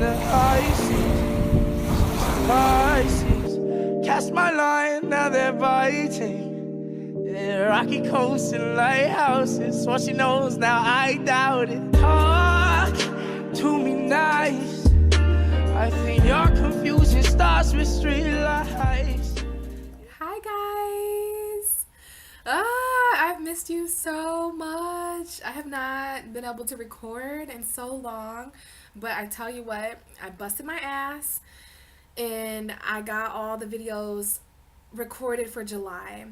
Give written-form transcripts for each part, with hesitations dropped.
the high seas, Pisces. Cast my line, now they're biting. Yeah, rocky coasts and lighthouses. What she knows now, I doubt it. Talk to me nice. I think your confusion starts with street lights. Hi guys. I've missed you so much. I have not been able to record in so long, but I tell you what, I busted my ass and I got all the videos recorded for July.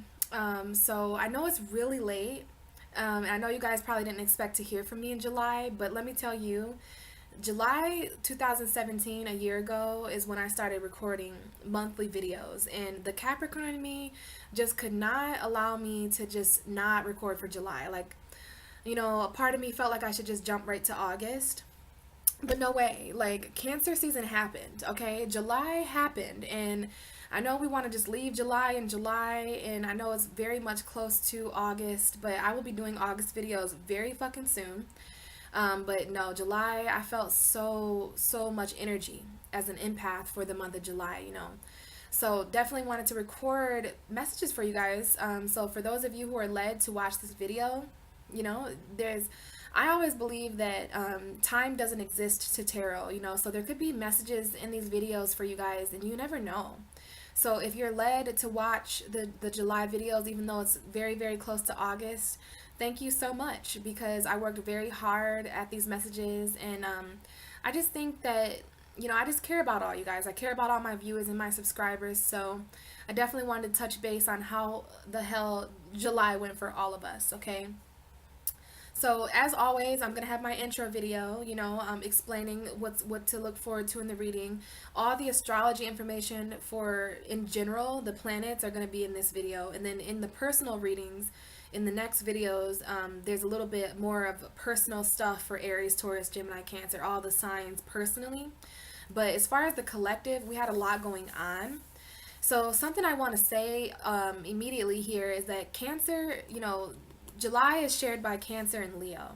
So I know it's really late. And I know you guys probably didn't expect to hear from me in July, but let me tell you, July 2017, a year ago, is when I started recording monthly videos, and the Capricorn in me just could not allow me to just not record for July. Like, you know, a part of me felt like I should just jump right to August, but no way. Like, Cancer season happened, okay? July happened, and I know we want to just leave July in July, and I know it's very much close to August, but I will be doing August videos very fucking soon. But no, July, I felt so much energy as an empath for the month of July, you know. So definitely wanted to record messages for you guys. So for those of you who are led to watch this video, you know, I always believe that time doesn't exist to tarot, you know, so there could be messages in these videos for you guys, and you never know. So if you're led to watch the July videos, even though it's very close to August, thank you so much, because I worked very hard at these messages, and I just think that, you know, I just care about all you guys. I care about all my viewers and my subscribers, so I definitely wanted to touch base on how the hell July went for all of us, okay? So as always, I'm going to have my intro video, you know, explaining what to look forward to in the reading. All the astrology information for, in general, the planets are going to be in this video, and then in the personal readings, in the next videos, there's a little bit more of personal stuff for Aries, Taurus, Gemini, Cancer, all the signs personally. But as far as the collective, we had a lot going on. So something I want to say immediately here is that Cancer, you know, July is shared by Cancer and Leo.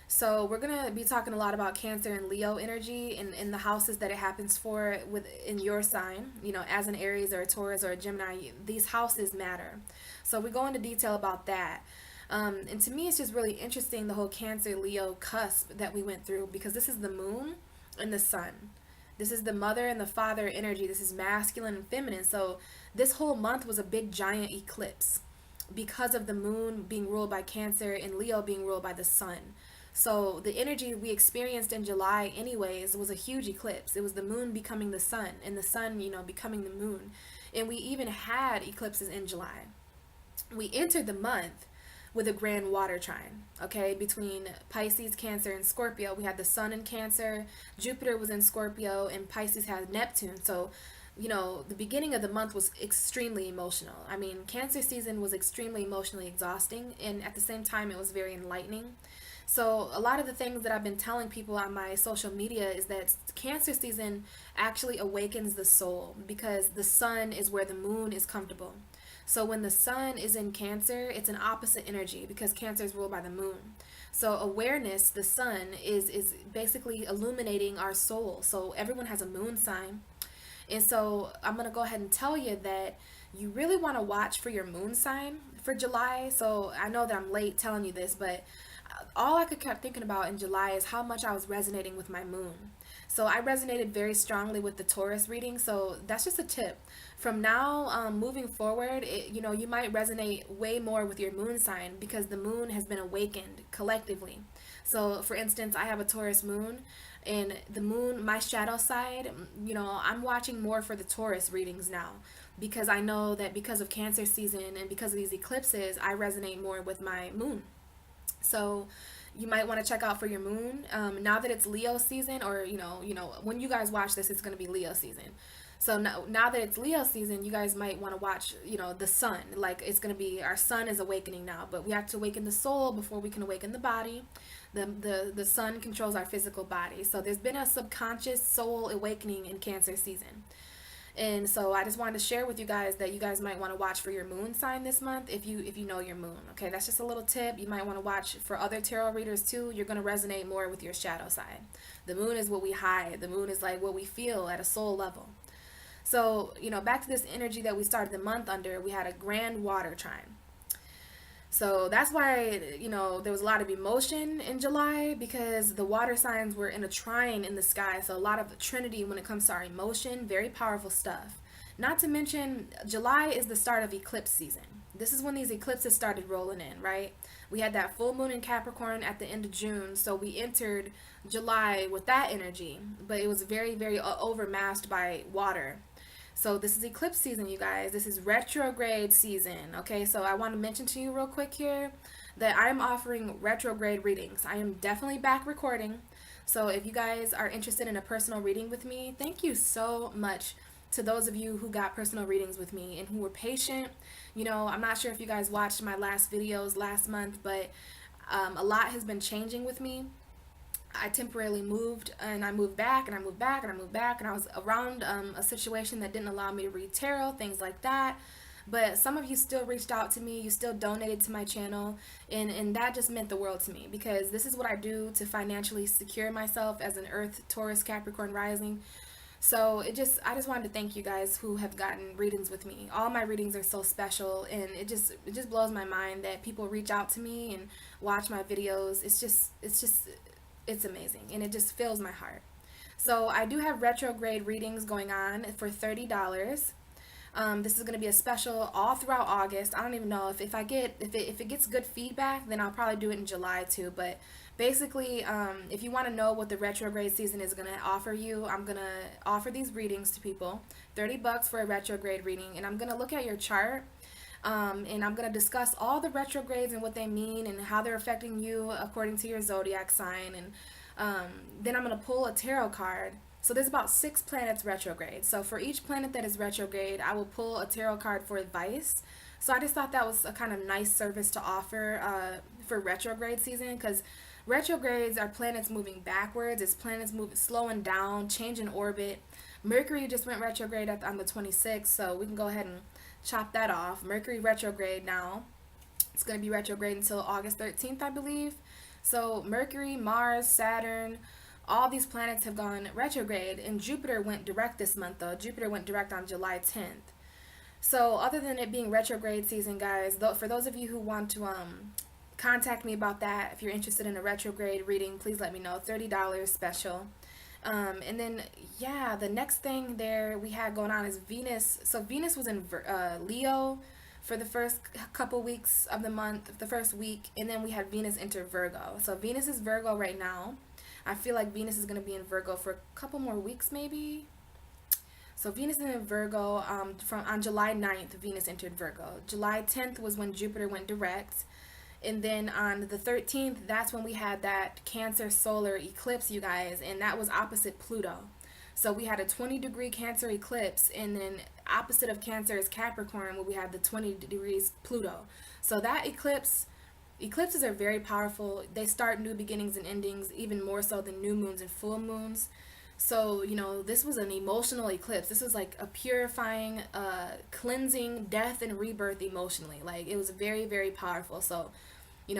So we're going to be talking a lot about Cancer and Leo energy in the houses that it happens for in your sign. You know, as an Aries or a Taurus or a Gemini, these houses matter. So we go into detail about that. And to me, it's just really interesting, the whole Cancer-Leo cusp that we went through, because this is the moon and the sun. This is the mother and the father energy. This is masculine and feminine. So this whole month was a big giant eclipse because of the moon being ruled by Cancer and Leo being ruled by the sun. So the energy we experienced in July anyways was a huge eclipse. It was the moon becoming the sun, and the sun, you know, becoming the moon. And we even had eclipses in July. We entered the month with a grand water trine, okay, between Pisces, Cancer, and Scorpio. We had the sun in Cancer, Jupiter was in Scorpio, and Pisces had Neptune. So, you know, the beginning of the month was extremely emotional. I mean, Cancer season was extremely emotionally exhausting, and at the same time, it was very enlightening. So a lot of the things that I've been telling people on my social media is that Cancer season actually awakens the soul, because the sun is where the moon is comfortable. So when the sun is in Cancer, it's an opposite energy, because Cancer is ruled by the moon. So awareness, the sun, is basically illuminating our soul. So everyone has a moon sign. And so I'm going to go ahead and tell you that you really want to watch for your moon sign for July. So I know that I'm late telling you this, but all I could keep thinking about in July is how much I was resonating with my moon. So I resonated very strongly with the Taurus reading. So that's just a tip. From now moving forward, you know, you might resonate way more with your moon sign, because the moon has been awakened collectively. So for instance, I have a Taurus moon, and the moon, my shadow side, you know, I'm watching more for the Taurus readings now, because I know that because of Cancer season and because of these eclipses, I resonate more with my moon. So you might want to check out for your moon. Now that it's Leo season, or you know, when you guys watch this, it's going to be Leo season. So now that it's Leo season, you guys might want to watch, you know, the sun. Like, it's going to be, our sun is awakening now, but we have to awaken the soul before we can awaken the body. The sun controls our physical body. So there's been a subconscious soul awakening in Cancer season. And so I just wanted to share with you guys that you guys might want to watch for your moon sign this month if you know your moon. Okay, that's just a little tip. You might want to watch for other tarot readers too. You're going to resonate more with your shadow side. The moon is what we hide. The moon is like what we feel at a soul level. So, back to this energy that we started the month under, we had a grand water trine. So that's why, there was a lot of emotion in July, because the water signs were in a trine in the sky. So a lot of the Trinity when it comes to our emotion, very powerful stuff. Not to mention, July is the start of eclipse season. This is when these eclipses started rolling in, right? We had that full moon in Capricorn at the end of June, so we entered July with that energy, but it was very, very overmasked by water. So this is eclipse season, you guys. This is retrograde season, okay? So I want to mention to you real quick here that I'm offering retrograde readings. I am definitely back recording. So if you guys are interested in a personal reading with me, thank you so much to those of you who got personal readings with me and who were patient. I'm not sure if you guys watched my last videos last month, but a lot has been changing with me. I temporarily moved, and I moved back, and I moved back, and I moved back, and I was around a situation that didn't allow me to read tarot, things like that. But some of you still reached out to me, you still donated to my channel, and that just meant the world to me, because this is what I do to financially secure myself as an Earth, Taurus, Capricorn rising. So I just wanted to thank you guys who have gotten readings with me. All my readings are so special, and it just blows my mind that people reach out to me and watch my videos. It's amazing, and it just fills my heart. So I do have retrograde readings going on for $30. This is going to be a special all throughout August. I don't even know if it gets good feedback, then I'll probably do it in July too. But basically, if you want to know what the retrograde season is going to offer you, I'm going to offer these readings to people. $30 for a retrograde reading, and I'm going to look at your chart. And I'm going to discuss all the retrogrades and what they mean and how they're affecting you according to your zodiac sign. And then I'm going to pull a tarot card. So there's about 6 planets retrograde. So for each planet that is retrograde, I will pull a tarot card for advice. So I just thought that was a kind of nice service to offer for retrograde season, because retrogrades are planets moving backwards. It's planets slowing down, changing orbit. Mercury just went retrograde on the 26th, so we can go ahead and chop that off. Mercury retrograde now. It's going to be retrograde until August 13th, I believe. So Mercury, Mars, Saturn, all these planets have gone retrograde, and Jupiter went direct this month though. Jupiter went direct on July 10th. So other than it being retrograde season, guys, for those of you who want to contact me about that, if you're interested in a retrograde reading, please let me know. $30 special. And then, yeah, the next thing there we had going on is Venus. So Venus was in Leo for the first couple weeks of the month, the first week, and then we had Venus enter Virgo. So Venus is Virgo right now. I feel like Venus is going to be in Virgo for a couple more weeks maybe. So Venus is in Virgo on July 9th, Venus entered Virgo. July 10th was when Jupiter went direct. And then on the 13th, that's when we had that Cancer solar eclipse, you guys, and that was opposite Pluto. So we had a 20-degree Cancer eclipse, and then opposite of Cancer is Capricorn, where we had the 20 degrees Pluto. So that eclipses are very powerful. They start new beginnings and endings, even more so than new moons and full moons. So, this was an emotional eclipse. This was like a purifying, cleansing, death and rebirth emotionally. Like, it was very, very powerful. So, it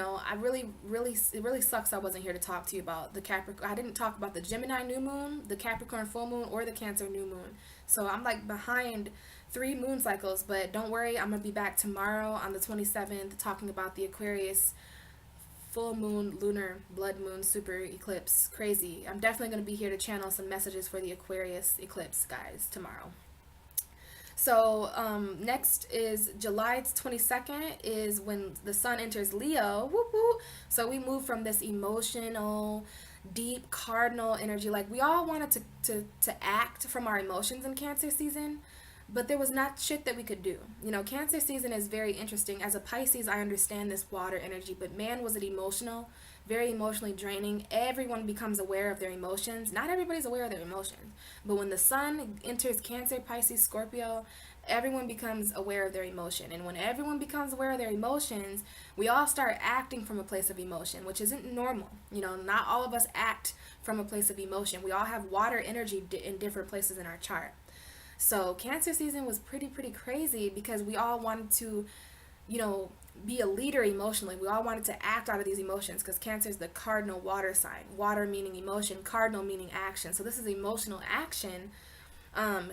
really sucks I wasn't here to talk to you about the Capricorn. I didn't talk about the Gemini new moon, the Capricorn full moon, or the Cancer new moon. So I'm like behind 3 moon cycles, but don't worry, I'm going to be back tomorrow on the 27th talking about the Aquarius full moon, lunar, blood moon, super eclipse. Crazy. I'm definitely going to be here to channel some messages for the Aquarius eclipse, guys, tomorrow. So next is July 22nd is when the sun enters Leo. Whoop, whoop. So we move from this emotional, deep cardinal energy. Like, we all wanted to act from our emotions in Cancer season, but there was not shit that we could do. Cancer season is very interesting. As a Pisces, I understand this water energy, but man, was it emotional, very emotionally draining. Everyone becomes aware of their emotions. Not everybody's aware of their emotions, but when the sun enters Cancer, Pisces, Scorpio, everyone becomes aware of their emotion. And when everyone becomes aware of their emotions, we all start acting from a place of emotion, which isn't normal. Not all of us act from a place of emotion. We all have water energy in different places in our chart. So Cancer season was pretty crazy because we all wanted to, you know, be a leader emotionally. We all wanted to act out of these emotions because Cancer is the cardinal water sign. Water meaning emotion, cardinal meaning action. So this is emotional action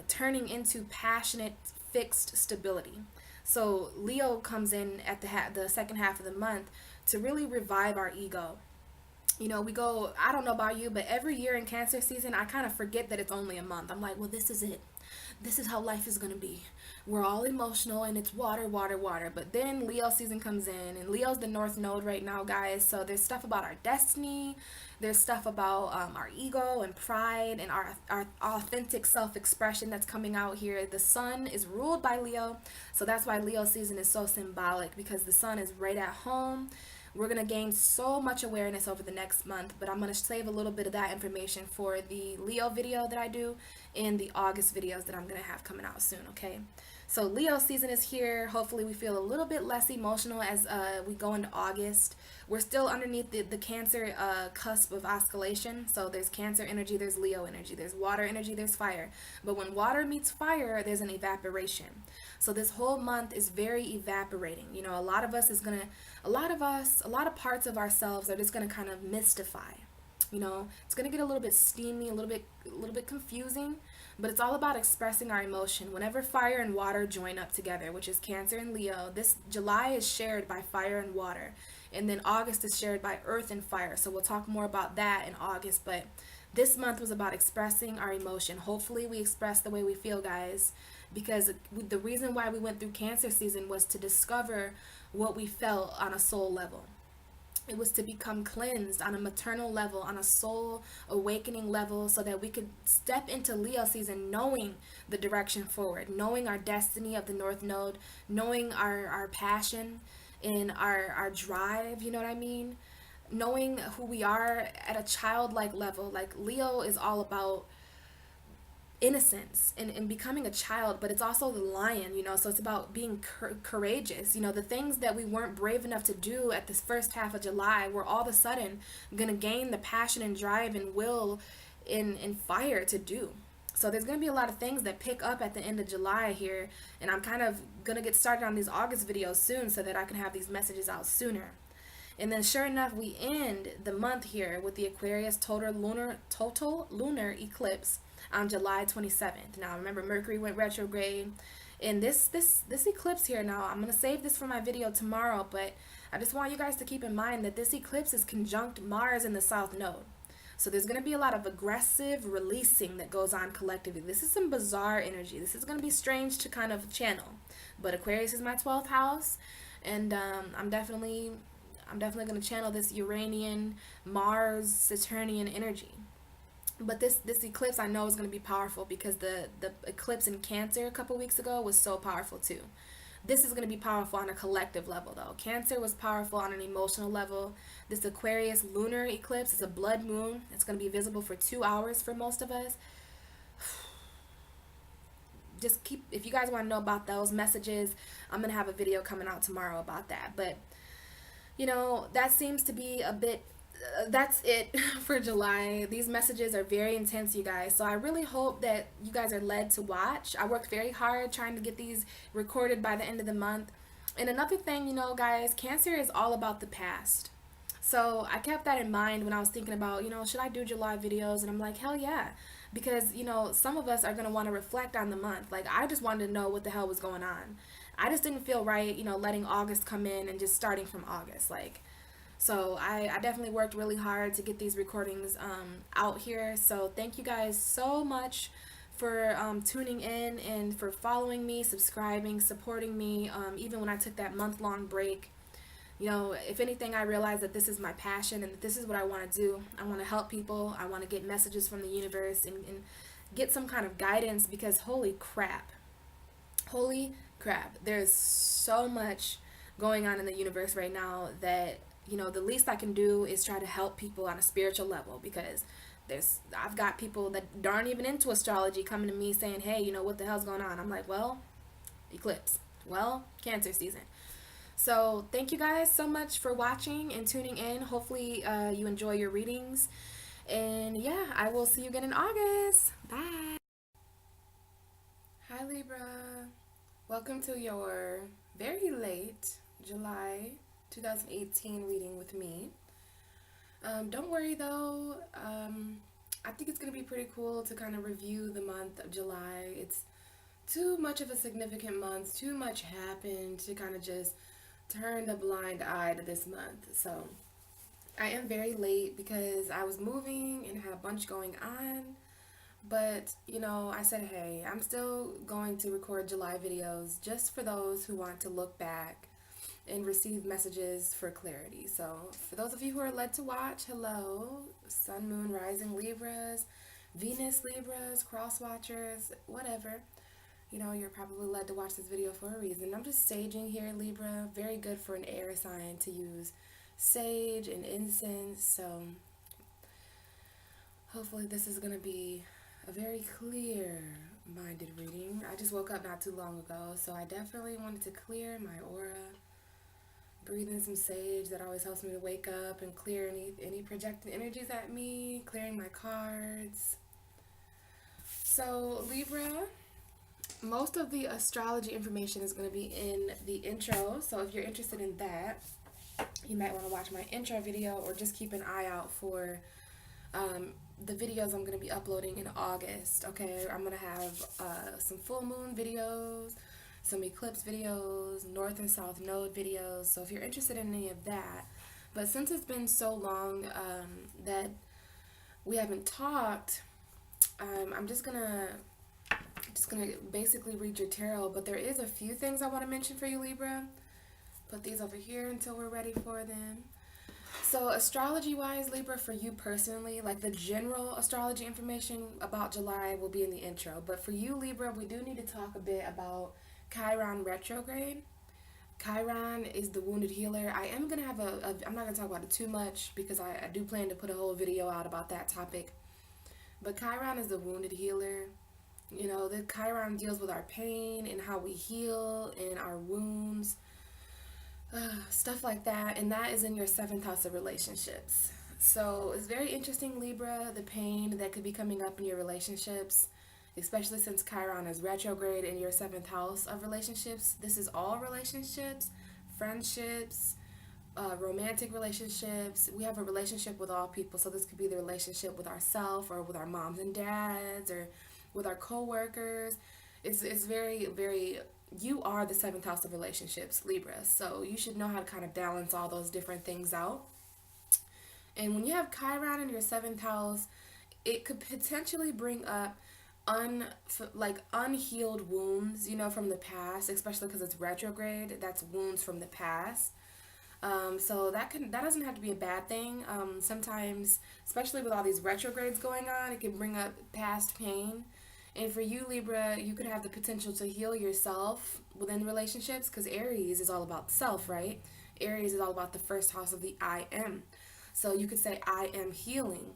turning into passionate, fixed stability. So Leo comes in at the second half of the month to really revive our ego. You know, we go, I don't know about you, but every year in Cancer season, I kind of forget that it's only a month. I'm like, well, this is it. This is how life is going to be. We're all emotional and it's water, water, water. But then Leo season comes in, and Leo's the North Node right now, guys. So there's stuff about our destiny. There's stuff about our ego and pride and our authentic self-expression that's coming out here. The sun is ruled by Leo. So that's why Leo season is so symbolic, because the sun is right at home. We're going to gain so much awareness over the next month, but I'm going to save a little bit of that information for the Leo video that I do and the August videos that I'm going to have coming out soon, okay? So Leo season is here. Hopefully we feel a little bit less emotional as we go into August. We're still underneath the Cancer cusp of oscillation. So there's Cancer energy, there's Leo energy, there's water energy, there's fire. But when water meets fire, there's an evaporation. So this whole month is very evaporating. You know, a lot of parts of ourselves are just gonna kind of mystify. You know, it's gonna get a little bit steamy, a little bit confusing, but it's all about expressing our emotion. Whenever fire and water join up together, which is Cancer and Leo, this July is shared by fire and water, and then August is shared by earth and fire. So we'll talk more about that in August, but this month was about expressing our emotion. Hopefully we express the way we feel, guys, because the reason why we went through Cancer season was to discover what we felt on a soul level. It was to become cleansed on a maternal level, on a soul awakening level, so that we could step into Leo season knowing the direction forward, knowing our destiny of the North Node, knowing our passion and our drive, you know what I mean? Knowing who we are at a childlike level. Like Leo is all about innocence and becoming a child, but it's also the lion, you know, so it's about being courageous. You know, the things that we weren't brave enough to do at this first half of July, we're all of a sudden gonna gain the passion and drive and will and fire to do. So there's gonna be a lot of things that pick up at the end of July here, and I'm kind of gonna get started on these August videos soon so that I can have these messages out sooner. And then sure enough, we end the month here with the Aquarius total lunar eclipse on July 27th. Now remember, Mercury went retrograde, and this eclipse here, now I'm going to save this for my video tomorrow, but I just want you guys to keep in mind that this eclipse is conjunct Mars in the South Node. So there's going to be a lot of aggressive releasing that goes on collectively. This is some bizarre energy. This is going to be strange to kind of channel, but Aquarius is my 12th house, and I'm definitely going to channel this Uranian, Mars, Saturnian energy. But this eclipse I know is going to be powerful because the eclipse in Cancer a couple weeks ago was so powerful too. This is going to be powerful on a collective level though. Cancer was powerful on an emotional level. This Aquarius lunar eclipse is a blood moon. It's going to be visible for 2 hours for most of us. Just keep, if you guys want to know about those messages, I'm going to have a video coming out tomorrow about that. But you know, that seems to be a bit, that's it for July. These messages are very intense, you guys. So I really hope that you guys are led to watch. I worked very hard trying to get these recorded by the end of the month. And another thing, you know, guys, Cancer is all about the past. So I kept that in mind when I was thinking about, you know, should I do July videos? And I'm like, hell yeah. Because, you know, some of us are going to want to reflect on the month. Like, I just wanted to know what the hell was going on. I just didn't feel right, you know, letting August come in and just starting from August. Like, so I definitely worked really hard to get these recordings out here. So thank you guys so much for tuning in and for following me, subscribing, supporting me, even when I took that month-long break. You know, if anything, I realized that this is my passion and that this is what I want to do. I want to help people. I want to get messages from the universe and get some kind of guidance, because holy crap, there's so much going on in the universe right now that, you know, the least I can do is try to help people on a spiritual level, because I've got people that aren't even into astrology coming to me saying, hey, you know, what the hell's going on? I'm like, well, eclipse, well, Cancer season. So thank you guys so much for watching and tuning in. Hopefully you enjoy your readings, and yeah, I will see you again in August. Bye. Hi Libra. Welcome to your very late July 2018 reading with me. Don't worry though, I think it's going to be pretty cool to kind of review the month of July. It's too much of a significant month, too much happened to kind of just turn a blind eye to this month. So I am very late because I was moving and had a bunch going on. But, I said, hey, I'm still going to record July videos just for those who want to look back and receive messages for clarity. So, for those of you who are led to watch, hello, Sun, Moon, Rising Libras, Venus Libras, Cross Watchers, whatever. You're probably led to watch this video for a reason. I'm just saging here, Libra. Very good for an air sign to use sage and incense. So, hopefully this is going to be a very clear-minded reading. I just woke up not too long ago, so I definitely wanted to clear my aura. Breathe in some sage. That always helps me to wake up and clear any projected energies at me, clearing my cards. So, Libra, most of the astrology information is going to be in the intro, so if you're interested in that, you might want to watch my intro video or just keep an eye out for the videos I'm going to be uploading in August. Okay, I'm going to have some full moon videos, some eclipse videos, north and south node videos, so if you're interested in any of that. But since it's been so long that we haven't talked, I'm just gonna basically read your tarot, but there is a few things I want to mention for you, Libra. Put these over here until we're ready for them. So astrology-wise, Libra, for you personally, like the general astrology information about July will be in the intro. But for you, Libra, we do need to talk a bit about Chiron retrograde. Chiron is the wounded healer. I am going to have I'm not going to talk about it too much because I do plan to put a whole video out about that topic. But Chiron is the wounded healer. The Chiron deals with our pain and how we heal and our wounds. Stuff like that, and that is in your 7th house of relationships. So it's very interesting, Libra, the pain that could be coming up in your relationships, especially since Chiron is retrograde in your 7th house of relationships. This is all relationships, friendships, romantic relationships. We have a relationship with all people, so this could be the relationship with ourselves or with our moms and dads or with our co-workers. It's very, very... You are the 7th house of relationships, Libra, so you should know how to kind of balance all those different things out. And when you have Chiron in your 7th house, it could potentially bring up unhealed wounds, from the past, especially because it's retrograde. That's wounds from the past. So that doesn't have to be a bad thing. Sometimes, especially with all these retrogrades going on, it can bring up past pain. And for you, Libra, you could have the potential to heal yourself within relationships because Aries is all about self, right? Aries is all about the 1st house of the I am. So you could say, I am healing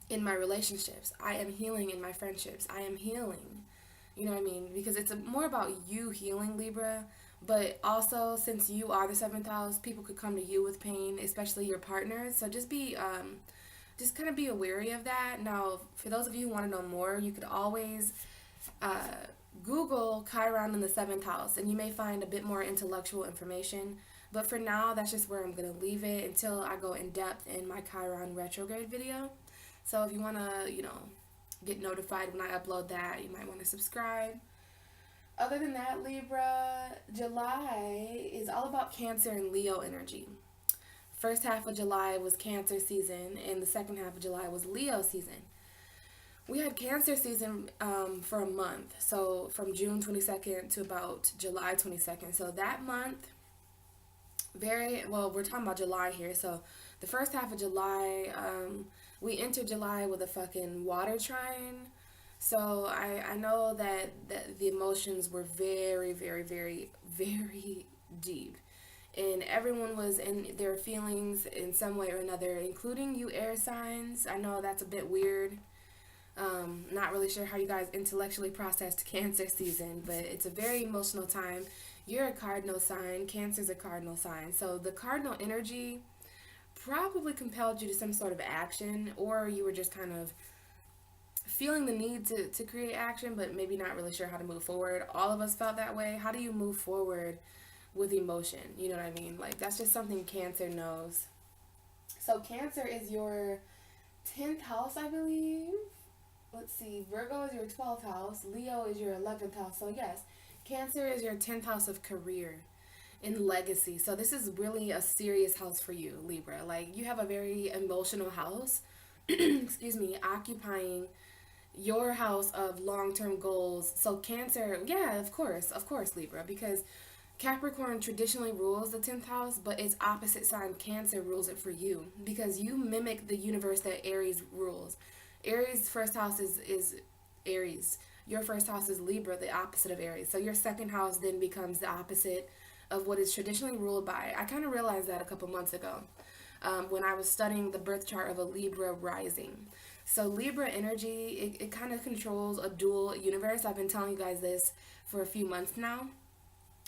in my relationships. I am healing in my friendships. I am healing. You know what I mean? Because it's more about you healing, Libra. But also, since you are the 7th house, people could come to you with pain, especially your partners. So just kind of be wary of that. Now, for those of you who want to know more, you could always Google Chiron in the 7th house, and you may find a bit more intellectual information. But for now, that's just where I'm going to leave it until I go in depth in my Chiron retrograde video. So if you want to, get notified when I upload that, you might want to subscribe. Other than that, Libra, July is all about Cancer and Leo energy. First half of July was Cancer season, and the second half of July was Leo season. We had Cancer season for a month, so from June 22nd to about July 22nd. So that month, we're talking about July here. So the first half of July, we entered July with a fucking water trine. So I know that the emotions were very, very, very, very deep. And everyone was in their feelings in some way or another, including you air signs. I know that's a bit weird. Not really sure how you guys intellectually processed Cancer season, but it's a very emotional time. You're a cardinal sign. Cancer's a cardinal sign. So the cardinal energy probably compelled you to some sort of action, or you were just kind of feeling the need to create action, but maybe not really sure how to move forward. All of us felt that way. How do you move forward with emotion? You know what I mean? Like, that's just something Cancer knows. So Cancer is your 10th house, I believe. Let's see. Virgo is your 12th house. Leo is your 11th house. So yes, Cancer is your 10th house of career and legacy. So this is really a serious house for you, Libra. Like, you have a very emotional house, excuse me, occupying your house of long-term goals. So Cancer, yeah, of course, Libra, because Capricorn traditionally rules the 10th house, but its opposite sign, Cancer, rules it for you because you mimic the universe that Aries rules. Aries' first house is Aries. Your first house is Libra, the opposite of Aries. So your second house then becomes the opposite of what is traditionally ruled by. I kind of realized that a couple months ago when I was studying the birth chart of a Libra rising. So Libra energy, it kind of controls a dual universe. I've been telling you guys this for a few months now.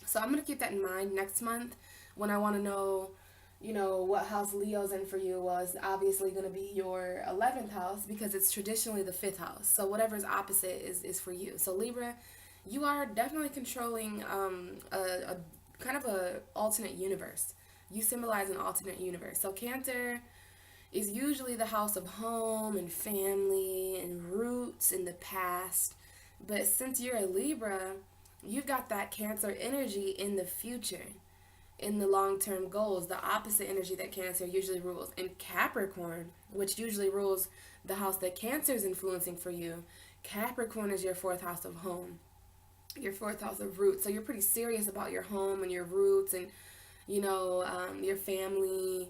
So I'm going to keep that in mind next month when I want to know, you know, what house Leo's in for you. Well, it's obviously going to be your 11th house because it's traditionally the 5th house. So whatever's opposite is for you. So Libra, you are definitely controlling a kind of a alternate universe. You symbolize an alternate universe. So Cancer is usually the house of home and family and roots in the past. But since you're a Libra, you've got that Cancer energy in the future, in the long-term goals, the opposite energy that Cancer usually rules. And Capricorn, which usually rules the house that Cancer is influencing for you, Capricorn is your 4th house of home, your 4th house of roots. So you're pretty serious about your home and your roots and, you know, your family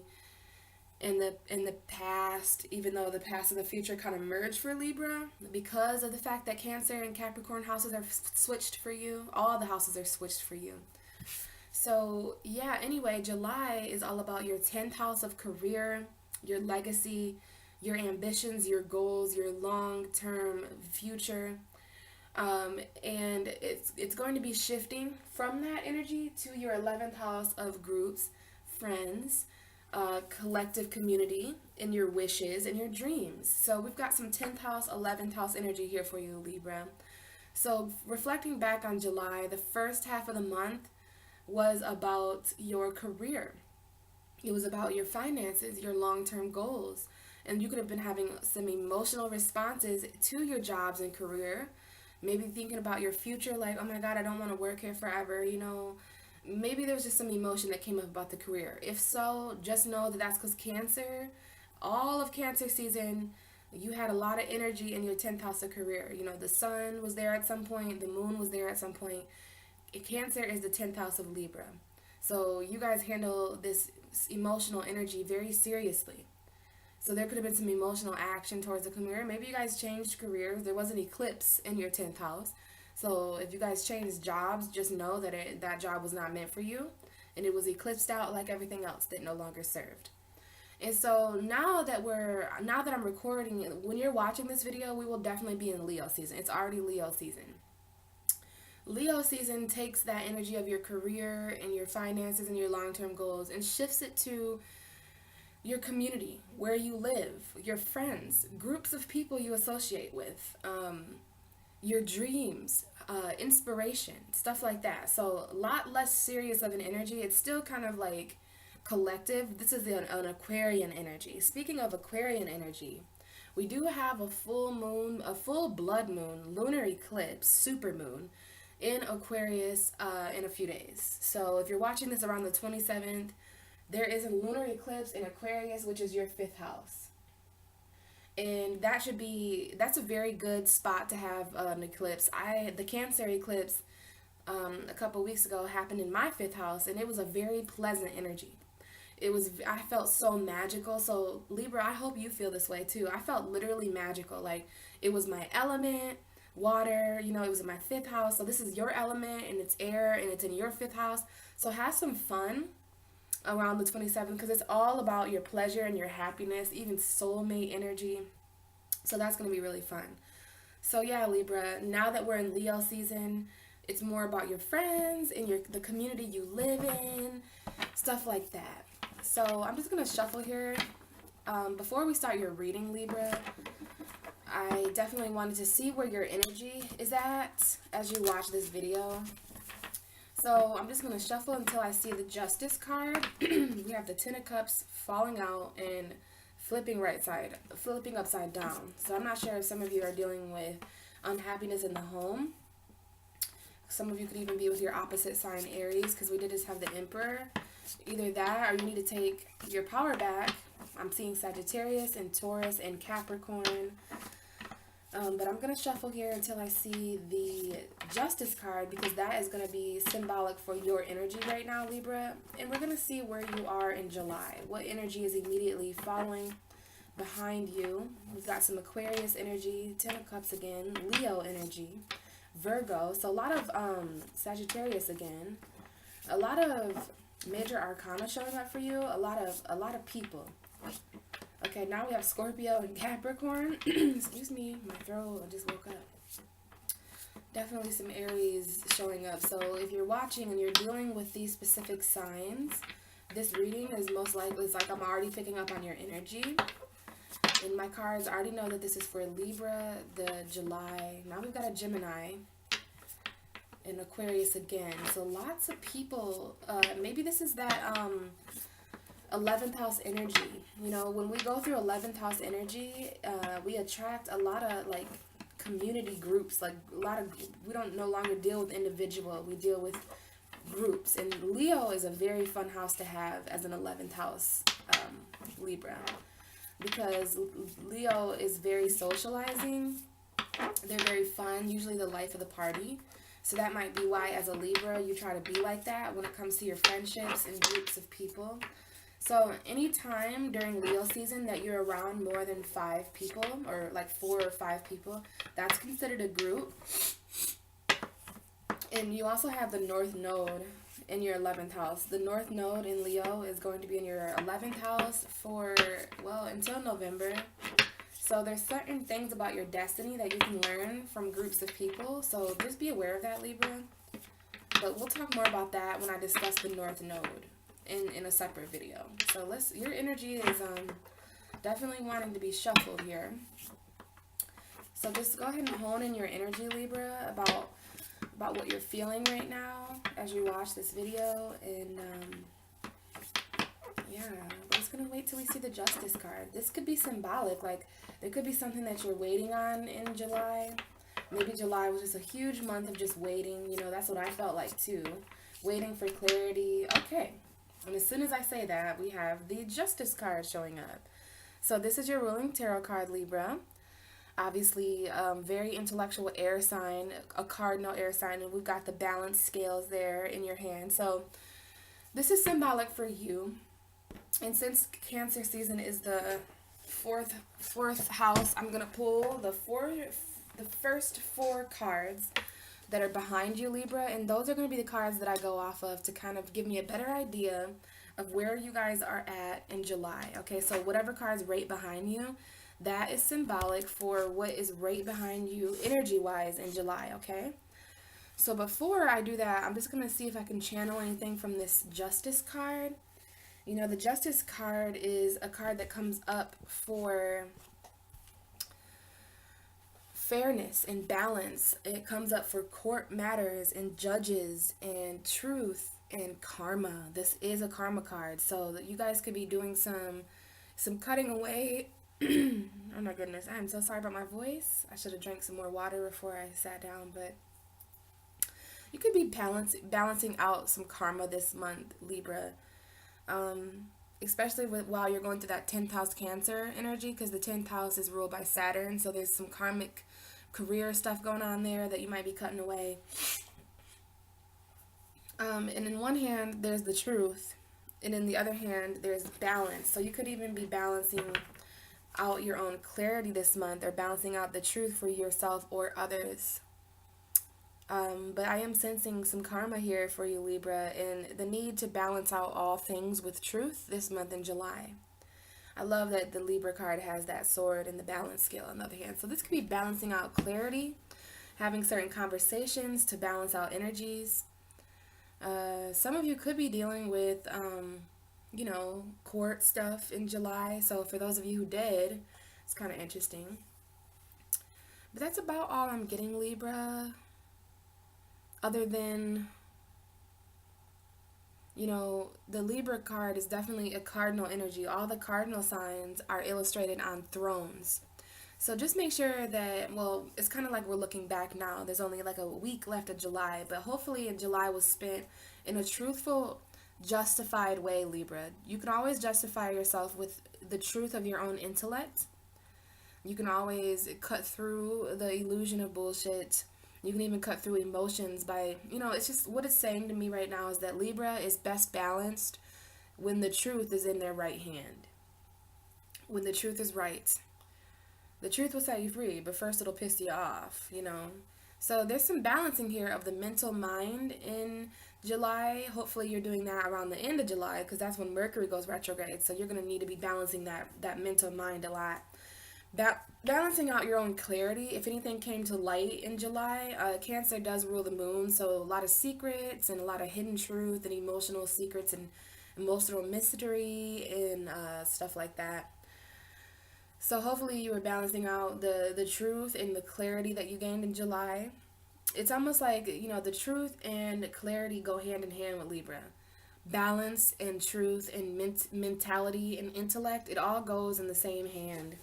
in the past, even though the past and the future kind of merge for Libra because of the fact that Cancer and Capricorn houses are switched for you. All the houses are switched for you. So yeah, anyway, July is all about your 10th house of career, your legacy, your ambitions, your goals, your long-term future. And it's going to be shifting from that energy to your 11th house of groups, friends, collective community, and your wishes and your dreams. So we've got some 10th house, 11th house energy here for you, Libra. So reflecting back on July, the first half of the month was about your career. It was about your finances, your long-term goals. And you could have been having some emotional responses to your jobs and career. Maybe thinking about your future, like, oh my God, I don't want to work here forever, you know. Maybe there was just some emotion that came up about the career. If so, just know that that's because Cancer, all of Cancer season, you had a lot of energy in your 10th house of career. You know, the sun was there at some point, the moon was there at some point. Cancer is the 10th house of Libra. So you guys handle this emotional energy very seriously. So there could have been some emotional action towards the career. Maybe you guys changed careers. There was an eclipse in your 10th house. So if you guys changed jobs, just know that that job was not meant for you. And it was eclipsed out like everything else that no longer served. And so now that I'm recording, when you're watching this video, we will definitely be in Leo season. It's already Leo season. Leo season takes that energy of your career and your finances and your long-term goals and shifts it to your community, where you live, your friends, groups of people you associate with, your dreams, inspiration, stuff like that. So a lot less serious of an energy. It's still kind of like collective. This is an Aquarian energy. Speaking of Aquarian energy, we do have a full moon, a full blood moon, lunar eclipse, supermoon in Aquarius in a few days. So if you're watching this around the 27th, there is a lunar eclipse in Aquarius, which is your 5th house. And that's a very good spot to have an eclipse. The Cancer eclipse a couple weeks ago happened in my 5th house, and it was a very pleasant energy. I felt so magical. So Libra, I hope you feel this way too. I felt literally magical. Like, it was my element, water, you know, it was in my 5th house. So this is your element, and it's air, and it's in your 5th house. So have some fun around the 27th, because it's all about your pleasure and your happiness, even soulmate energy. So that's going to be really fun. So yeah, Libra, now that we're in Leo season, it's more about your friends and the community you live in, stuff like that. So I'm just going to shuffle here. Before we start your reading, Libra, I definitely wanted to see where your energy is at as you watch this video. So I'm just going to shuffle until I see the Justice card. We have the Ten of Cups falling out and flipping upside down. So I'm not sure if some of you are dealing with unhappiness in the home. Some of you could even be with your opposite sign, Aries, because we did just have the Emperor. Either that or you need to take your power back. I'm seeing Sagittarius and Taurus and Capricorn. But I'm going to shuffle here until I see the Justice card, because that is going to be symbolic for your energy right now, Libra. And we're going to see where you are in July. What energy is immediately following behind you. We've got some Aquarius energy, Ten of Cups again, Leo energy, Virgo. So a lot of Sagittarius again. A lot of major arcana showing up for you. A lot of people. Okay, now we have Scorpio and Capricorn. Excuse me, my throat, I just woke up. Definitely some Aries showing up. So if you're watching and you're dealing with these specific signs, this reading is most likely, it's like I'm already picking up on your energy. And my cards already know that this is for Libra, the July. Now we've got a Gemini and Aquarius again. So lots of people, maybe this is that 11th house energy. You know, when we go through 11th house energy, we attract a lot of like community groups. Like we don't no longer deal with individual, we deal with groups. And Leo is a very fun house to have as an 11th house Libra, because Leo is very socializing. They're very fun, usually the life of the party. So that might be why as a Libra you try to be like that when it comes to your friendships and groups of people. So anytime during Leo season that you're around more than 5 people, or like 4 or 5 people, that's considered a group. And you also have the North Node in your 11th house. The North Node in Leo is going to be in your 11th house for, well, until November. So there's certain things about your destiny that you can learn from groups of people. So just be aware of that, Libra. But we'll talk more about that when I discuss the North Node in a separate video. So your energy is definitely wanting to be shuffled here. So just go ahead and hone in your energy, Libra, about what you're feeling right now as you watch this video. And yeah, we're just gonna wait till we see the Justice card. This could be symbolic, like there could be something that you're waiting on in July. Maybe July was just a huge month of just waiting. You know, that's what I felt like too, waiting for clarity. Okay. And as soon as I say that, we have the Justice card showing up. So this is your ruling tarot card, Libra. Obviously, very intellectual air sign, a cardinal air sign, and we've got the balance scales there in your hand. So this is symbolic for you. And since Cancer season is the fourth house, I'm going to pull the first 4 cards that are behind you, Libra, and those are going to be the cards that I go off of to kind of give me a better idea of where you guys are at in July. Okay, so whatever cards right behind you, that is symbolic for what is right behind you energy-wise in July, okay? So before I do that, I'm just going to see if I can channel anything from this Justice card. You know, the Justice card is a card that comes up for fairness and balance. It comes up for court matters and judges and truth and karma. This is a karma card, so that you guys could be doing some cutting away. Oh my goodness, I'm so sorry about my voice. I should have drank some more water before I sat down, but you could be balancing out some karma this month, Libra. Especially while you're going through that 10th house Cancer energy, because the 10th house is ruled by Saturn, so there's some karmic career stuff going on there that you might be cutting away. And in one hand, there's the truth, and in the other hand, there's balance. So you could even be balancing out your own clarity this month, or balancing out the truth for yourself or others. But I am sensing some karma here for you, Libra, and the need to balance out all things with truth this month in July. I love that the Libra card has that sword and the balance scale on the other hand. So this could be balancing out clarity, having certain conversations to balance out energies. Some of you could be dealing with, you know, court stuff in July. So for those of you who did, it's kind of interesting. But that's about all I'm getting, Libra. Other than, the Libra card is definitely a cardinal energy. All the cardinal signs are illustrated on thrones. So just make sure that, well, it's kind of like we're looking back now. There's only like a week left of July, but hopefully in July was spent in a truthful, justified way, Libra. You can always justify yourself with the truth of your own intellect. You can always cut through the illusion of bullshit. You can even cut through emotions by, it's just what it's saying to me right now is that Libra is best balanced when the truth is in their right hand. When the truth is right. The truth will set you free, but first it'll piss you off. So there's some balancing here of the mental mind in July. Hopefully you're doing that around the end of July because that's when Mercury goes retrograde. So you're going to need to be balancing that mental mind a lot. Balancing out your own clarity. If anything came to light in July, Cancer does rule the moon. So a lot of secrets and a lot of hidden truth and emotional secrets and emotional mystery and stuff like that. So hopefully you were balancing out the truth and the clarity that you gained in July. It's almost like, the truth and clarity go hand in hand with Libra. Balance and truth and mentality and intellect, it all goes in the same hand.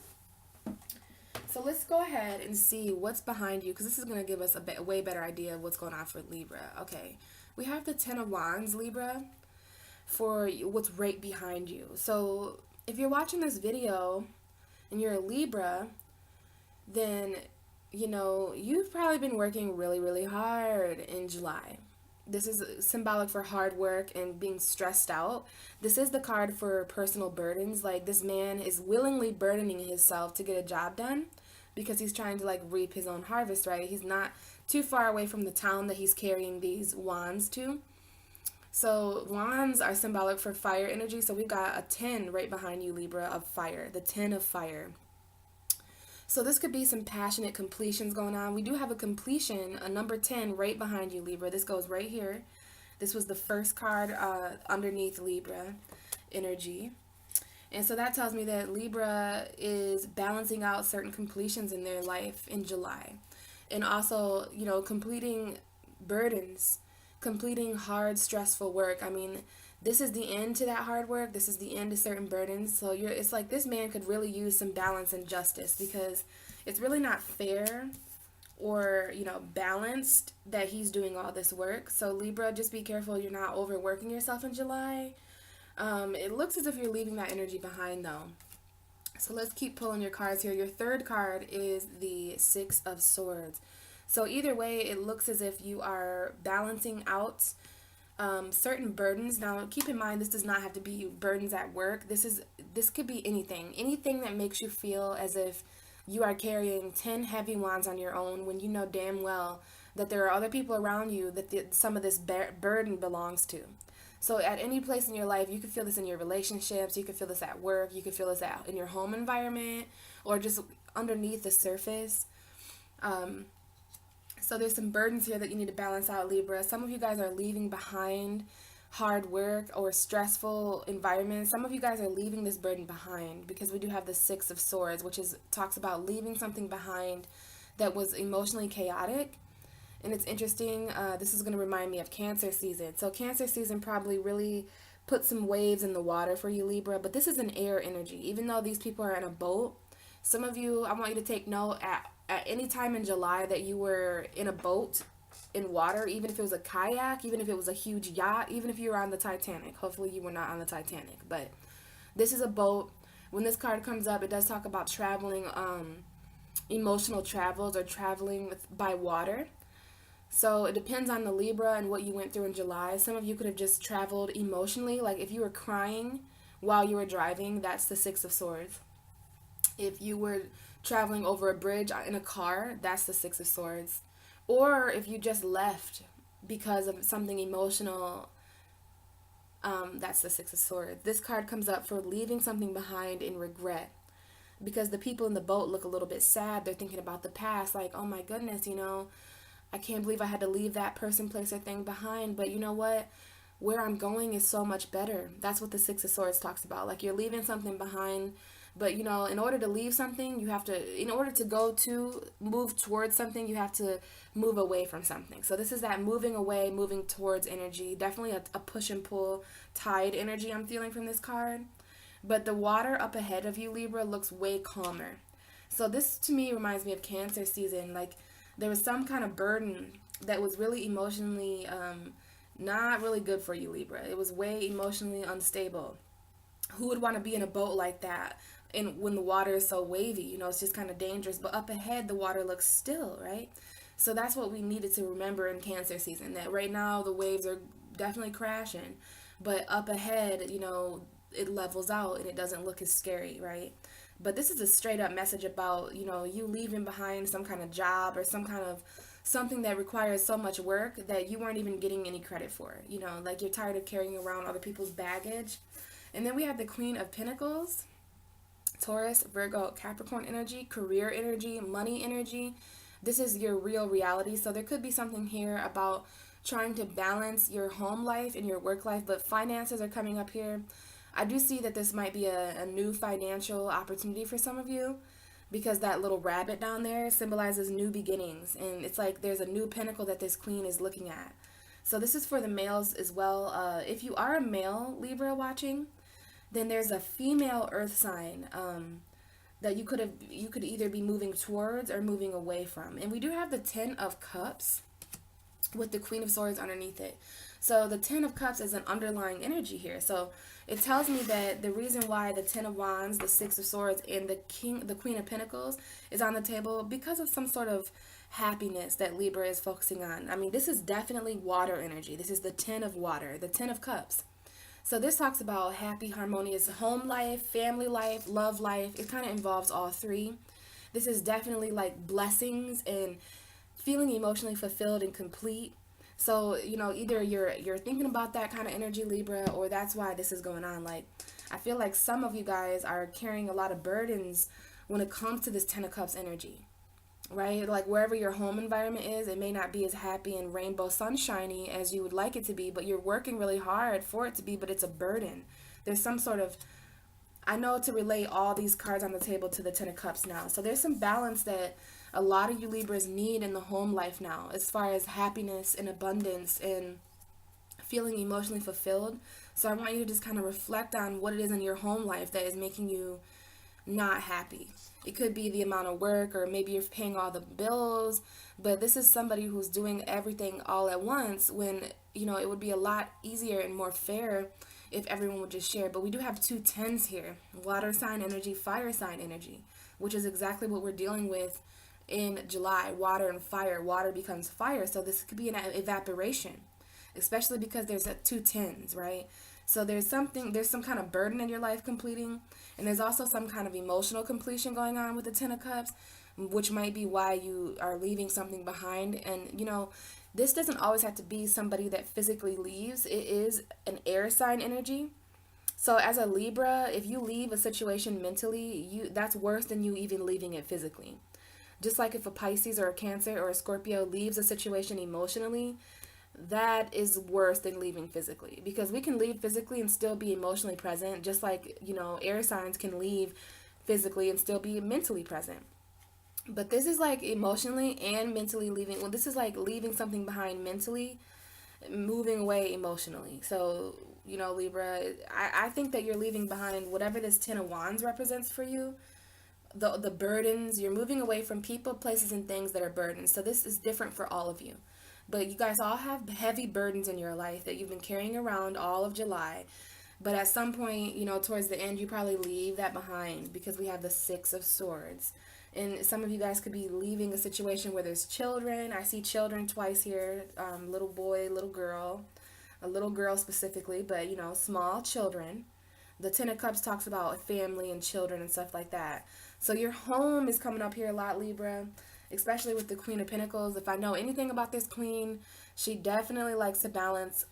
So let's go ahead and see what's behind you because this is going to give us a way better idea of what's going on for Libra. Okay, we have the Ten of Wands, Libra, for what's right behind you. So if you're watching this video and you're a Libra, then, you've probably been working really, really hard in July. This is symbolic for hard work and being stressed out. This is the card for personal burdens. Like, this man is willingly burdening himself to get a job done because he's trying to, reap his own harvest, right? He's not too far away from the town that he's carrying these wands to. So wands are symbolic for fire energy. So we've got a 10 right behind you, Libra, of fire. The 10 of fire. So this could be some passionate completions going on. We do have a completion, a number 10 right behind you, Libra. This goes right here. This was the first card underneath Libra energy. And so that tells me that Libra is balancing out certain completions in their life in July. And also, completing burdens, completing hard, stressful work. I mean, this is the end to that hard work. This is the end to certain burdens. So it's like this man could really use some balance and justice because it's really not fair or, balanced that he's doing all this work. So Libra, just be careful you're not overworking yourself in July. It looks as if you're leaving that energy behind though. So let's keep pulling your cards here. Your third card is the Six of Swords. So either way, it looks as if you are balancing out certain burdens. Now, keep in mind, this does not have to be burdens at work. This could be anything that makes you feel as if you are carrying 10 heavy wands on your own when you know damn well that there are other people around you that some of this burden belongs to. So at any place in your life, you could feel this in your relationships, you could feel this at work, you could feel this in your home environment, or just underneath the surface. So there's some burdens here that you need to balance out, Libra. Some of you guys are leaving behind hard work or stressful environments. Some of you guys are leaving this burden behind because we do have the Six of Swords, which talks about leaving something behind that was emotionally chaotic. And it's interesting, this is going to remind me of Cancer season. So Cancer season probably really put some waves in the water for you, Libra, but this is an air energy. Even though these people are in a boat, some of you, I want you to take note at any time in July that you were in a boat in water, even if it was a kayak, even if it was a huge yacht, even if you were on the Titanic. Hopefully you were not on the Titanic, but this is a boat. When this card comes up, it does talk about traveling, emotional travels or traveling by water. So it depends on the Libra and what you went through in July. Some of you could have just traveled emotionally. Like if you were crying while you were driving, that's the Six of Swords. If you were traveling over a bridge in a car, that's the Six of Swords. Or if you just left because of something emotional, that's the Six of Swords. This card comes up for leaving something behind in regret. Because the people in the boat look a little bit sad. They're thinking about the past, like, oh my goodness, I can't believe I had to leave that person, place, or thing behind. But you know what? Where I'm going is so much better. That's what the Six of Swords talks about. Like you're leaving something behind But, you know, in order to leave something, you have to, in order to go to, move towards something, you have to move away from something. So this is that moving away, moving towards energy. Definitely a push and pull tide energy I'm feeling from this card. But the water up ahead of you, Libra, looks way calmer. So this to me reminds me of Cancer season. Like there was some kind of burden that was really emotionally not really good for you, Libra. It was way emotionally unstable. Who would want to be in a boat like that? And when the water is so wavy, you know, it's just kind of dangerous. But up ahead, the water looks still, right? So that's what we needed to remember in Cancer season. That right now the waves are definitely crashing, but up ahead, you know, it levels out and it doesn't look as scary, right? But this is a straight up message about, you know, you leaving behind some kind of job or some kind of something that requires so much work that you weren't even getting any credit for. You know, like you're tired of carrying around other people's baggage. And then we have the Queen of Pentacles, Taurus, Virgo, Capricorn energy, career energy, money energy. This is your real reality. So there could be something here about trying to balance your home life and your work life, but finances are coming up here. I do see that this might be a new financial opportunity for some of you because that little rabbit down there symbolizes new beginnings. And it's like there's a new pinnacle that this queen is looking at. So this is for the males as well. If you are a male Libra watching, then there's a female earth sign that you could either be moving towards or moving away from. And we do have the Ten of Cups with the Queen of Swords underneath it. So the Ten of Cups is an underlying energy here. So it tells me that the reason why the Ten of Wands, the Six of Swords, and the Queen of Pentacles is on the table because of some sort of happiness that Libra is focusing on. I mean, this is definitely water energy. This is the Ten of Water, the Ten of Cups. So this talks about happy, harmonious home life, family life, love life. It kind of involves all three. This is definitely like blessings and feeling emotionally fulfilled and complete. So, you know, either you're thinking about that kind of energy, Libra, or that's why this is going on. Like, I feel like some of you guys are carrying a lot of burdens when it comes to this Ten of Cups energy, right? Like wherever your home environment is, it may not be as happy and rainbow sunshiny as you would like it to be, but you're working really hard for it to be, but it's a burden. There's some sort of, I know to relate all these cards on the table to the Ten of Cups now. So there's some balance that a lot of you Libras need in the home life now, as far as happiness and abundance and feeling emotionally fulfilled. So I want you to just kind of reflect on what it is in your home life that is making you not happy. It could be the amount of work, or maybe you're paying all the bills, but this is somebody who's doing everything all at once when, you know, it would be a lot easier and more fair if everyone would just share. But we do have two tens here, water sign energy, fire sign energy, which is exactly what we're dealing with in July. Water and fire. Water becomes fire. So this could be an evaporation, especially because there's two tens, right? So there's some kind of burden in your life completing, and there's also some kind of emotional completion going on with the Ten of Cups, which might be why you are leaving something behind. And, you know, this doesn't always have to be somebody that physically leaves. It is an air sign energy. So as a Libra, if you leave a situation mentally, that's worse than you even leaving it physically. Just like if a Pisces or a Cancer or a Scorpio leaves a situation emotionally, that is worse than leaving physically, because we can leave physically and still be emotionally present, just like, you know, air signs can leave physically and still be mentally present. But this is like emotionally and mentally leaving. Well, this is like leaving something behind mentally, moving away emotionally. So, you know, Libra, I think that you're leaving behind whatever this Ten of Wands represents for you. The burdens, you're moving away from people, places, and things that are burdens. So this is different for all of you. But you guys all have heavy burdens in your life that you've been carrying around all of July. But at some point, you know, towards the end, you probably leave that behind, because we have the Six of Swords. And some of you guys could be leaving a situation where there's children. I see children twice here, little boy, little girl, a little girl specifically, but, you know, small children. The Ten of Cups talks about family and children and stuff like that. So your home is coming up here a lot, Libra, especially with the Queen of Pentacles. If I know anything about this queen, she definitely likes to balance,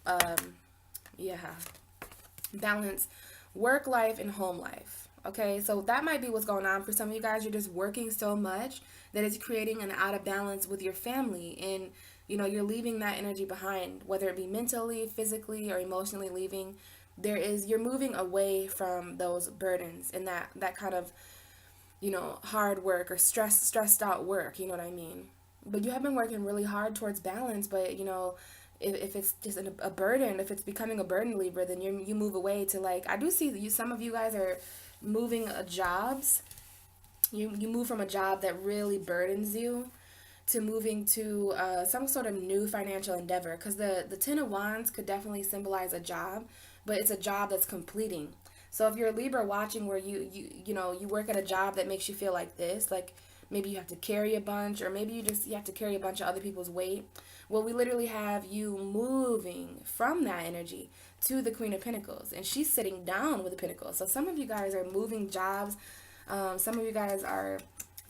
balance work life and home life. Okay, so that might be what's going on for some of you guys. You're just working so much that it's creating an out of balance with your family, and, you know, you're leaving that energy behind, whether it be mentally, physically, or emotionally leaving. you're moving away from those burdens and that kind of, hard work or stressed out work, you know what I mean? But you have been working really hard towards balance, but if it's just a burden, if it's becoming a burden, Libra, then you move away to, like, I do see that some of you guys are moving jobs. You move from a job that really burdens you to moving to some sort of new financial endeavor, because the Ten of Wands could definitely symbolize a job, but it's a job that's completing. So if you're a Libra watching where you work at a job that makes you feel like this, like maybe you have to carry a bunch, or maybe you have to carry a bunch of other people's weight. Well, we literally have you moving from that energy to the Queen of Pentacles, and she's sitting down with the Pentacles. So some of you guys are moving jobs. Some of you guys are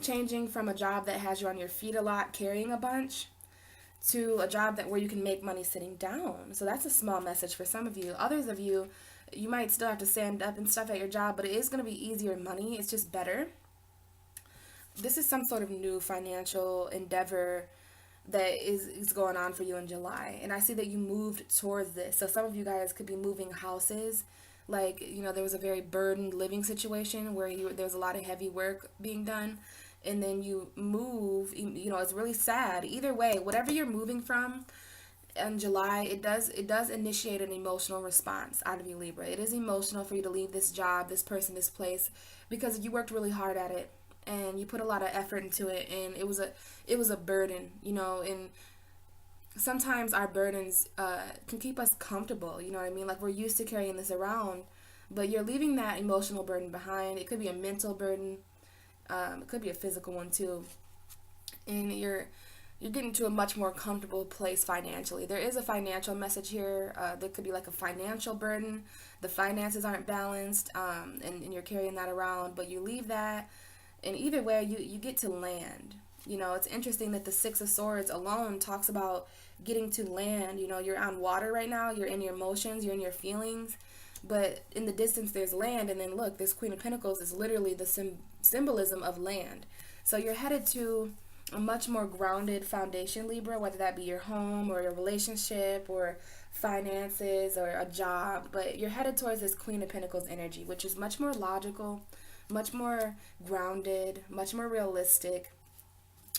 changing from a job that has you on your feet a lot, carrying a bunch, to a job where you can make money sitting down. So that's a small message for some of you. Others of you, you might still have to stand up and stuff at your job, but it is going to be easier money. It's just better. This is some sort of new financial endeavor that is going on for you in July. And I see that you moved towards this. So some of you guys could be moving houses. Like, there was a very burdened living situation where there was a lot of heavy work being done. And then you move, it's really sad. Either way, whatever you're moving from in July, it does initiate an emotional response out of you, Libra. It is emotional for you to leave this job, this person, this place, because you worked really hard at it. And you put a lot of effort into it, and it was a burden, and sometimes our burdens can keep us comfortable, you know what I mean? Like, we're used to carrying this around, but you're leaving that emotional burden behind. It could be a mental burden, it could be a physical one too, and you're getting to a much more comfortable place financially. There is a financial message here. There could be like a financial burden. The finances aren't balanced, and you're carrying that around, but you leave that. And either way, you get to land. It's interesting that the Six of Swords alone talks about getting to land. You're on water right now. You're in your emotions. You're in your feelings. But in the distance, there's land. And then look, this Queen of Pentacles is literally the symbolism of land. So you're headed to a much more grounded foundation, Libra, whether that be your home or your relationship or finances or a job. But you're headed towards this Queen of Pentacles energy, which is much more logical, much more grounded, much more realistic.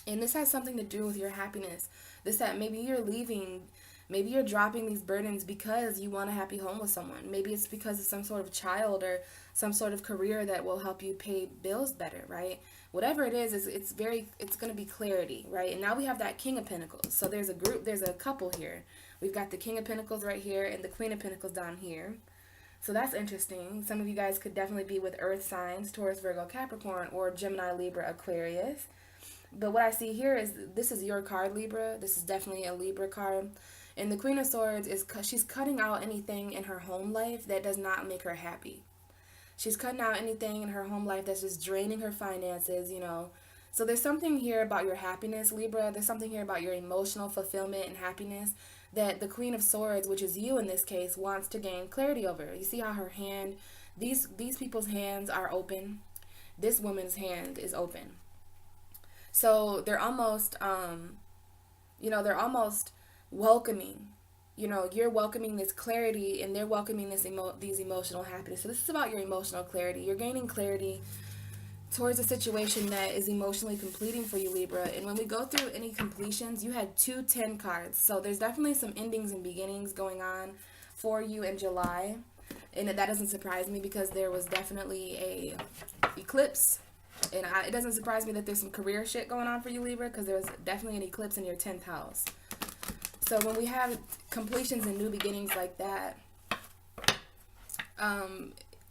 And this has something to do with your happiness. That maybe you're leaving, maybe you're dropping these burdens because you want a happy home with someone. Maybe it's because of some sort of child or some sort of career that will help you pay bills better, right? Whatever it is, it's going to be clarity, right? And now we have that King of Pentacles. So there's a couple here. We've got the King of Pentacles right here and the Queen of Pentacles down here. So that's interesting. Some of you guys could definitely be with earth signs, Taurus, Virgo, Capricorn, or Gemini, Libra, Aquarius. But what I see here is this is your card, Libra. This is definitely a Libra card. And the Queen of Swords she's cutting out anything in her home life that does not make her happy. She's cutting out anything in her home life that's just draining her finances, So there's something here about your happiness, Libra. There's something here about your emotional fulfillment and happiness that the Queen of Swords, which is you in this case, wants to gain clarity over. You see how her hand, these people's hands are open. This woman's hand is open. So they're almost, they're almost welcoming. You're welcoming this clarity, and they're welcoming these emotional happiness. So this is about your emotional clarity. You're gaining clarity towards a situation that is emotionally completing for you, Libra. And when we go through any completions, you had 2 10 cards. So there's definitely some endings and beginnings going on for you in July. And that doesn't surprise me because there was definitely a eclipse. And it doesn't surprise me that there's some career shit going on for you, Libra, because there's definitely an eclipse in your 10th house. So when we have completions and new beginnings like that,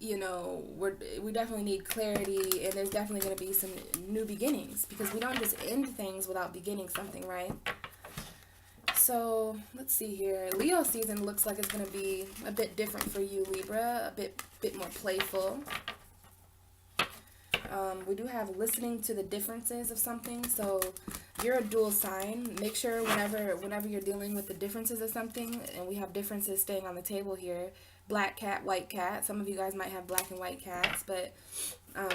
we definitely need clarity, and there's definitely going to be some new beginnings because we don't just end things without beginning something, right? So let's see here. Leo season looks like it's going to be a bit different for you, Libra, a bit more playful. We do have listening to the differences of something. So you're a dual sign. Make sure whenever you're dealing with the differences of something, and we have differences staying on the table here, black cat, white cat. Some of you guys might have black and white cats, but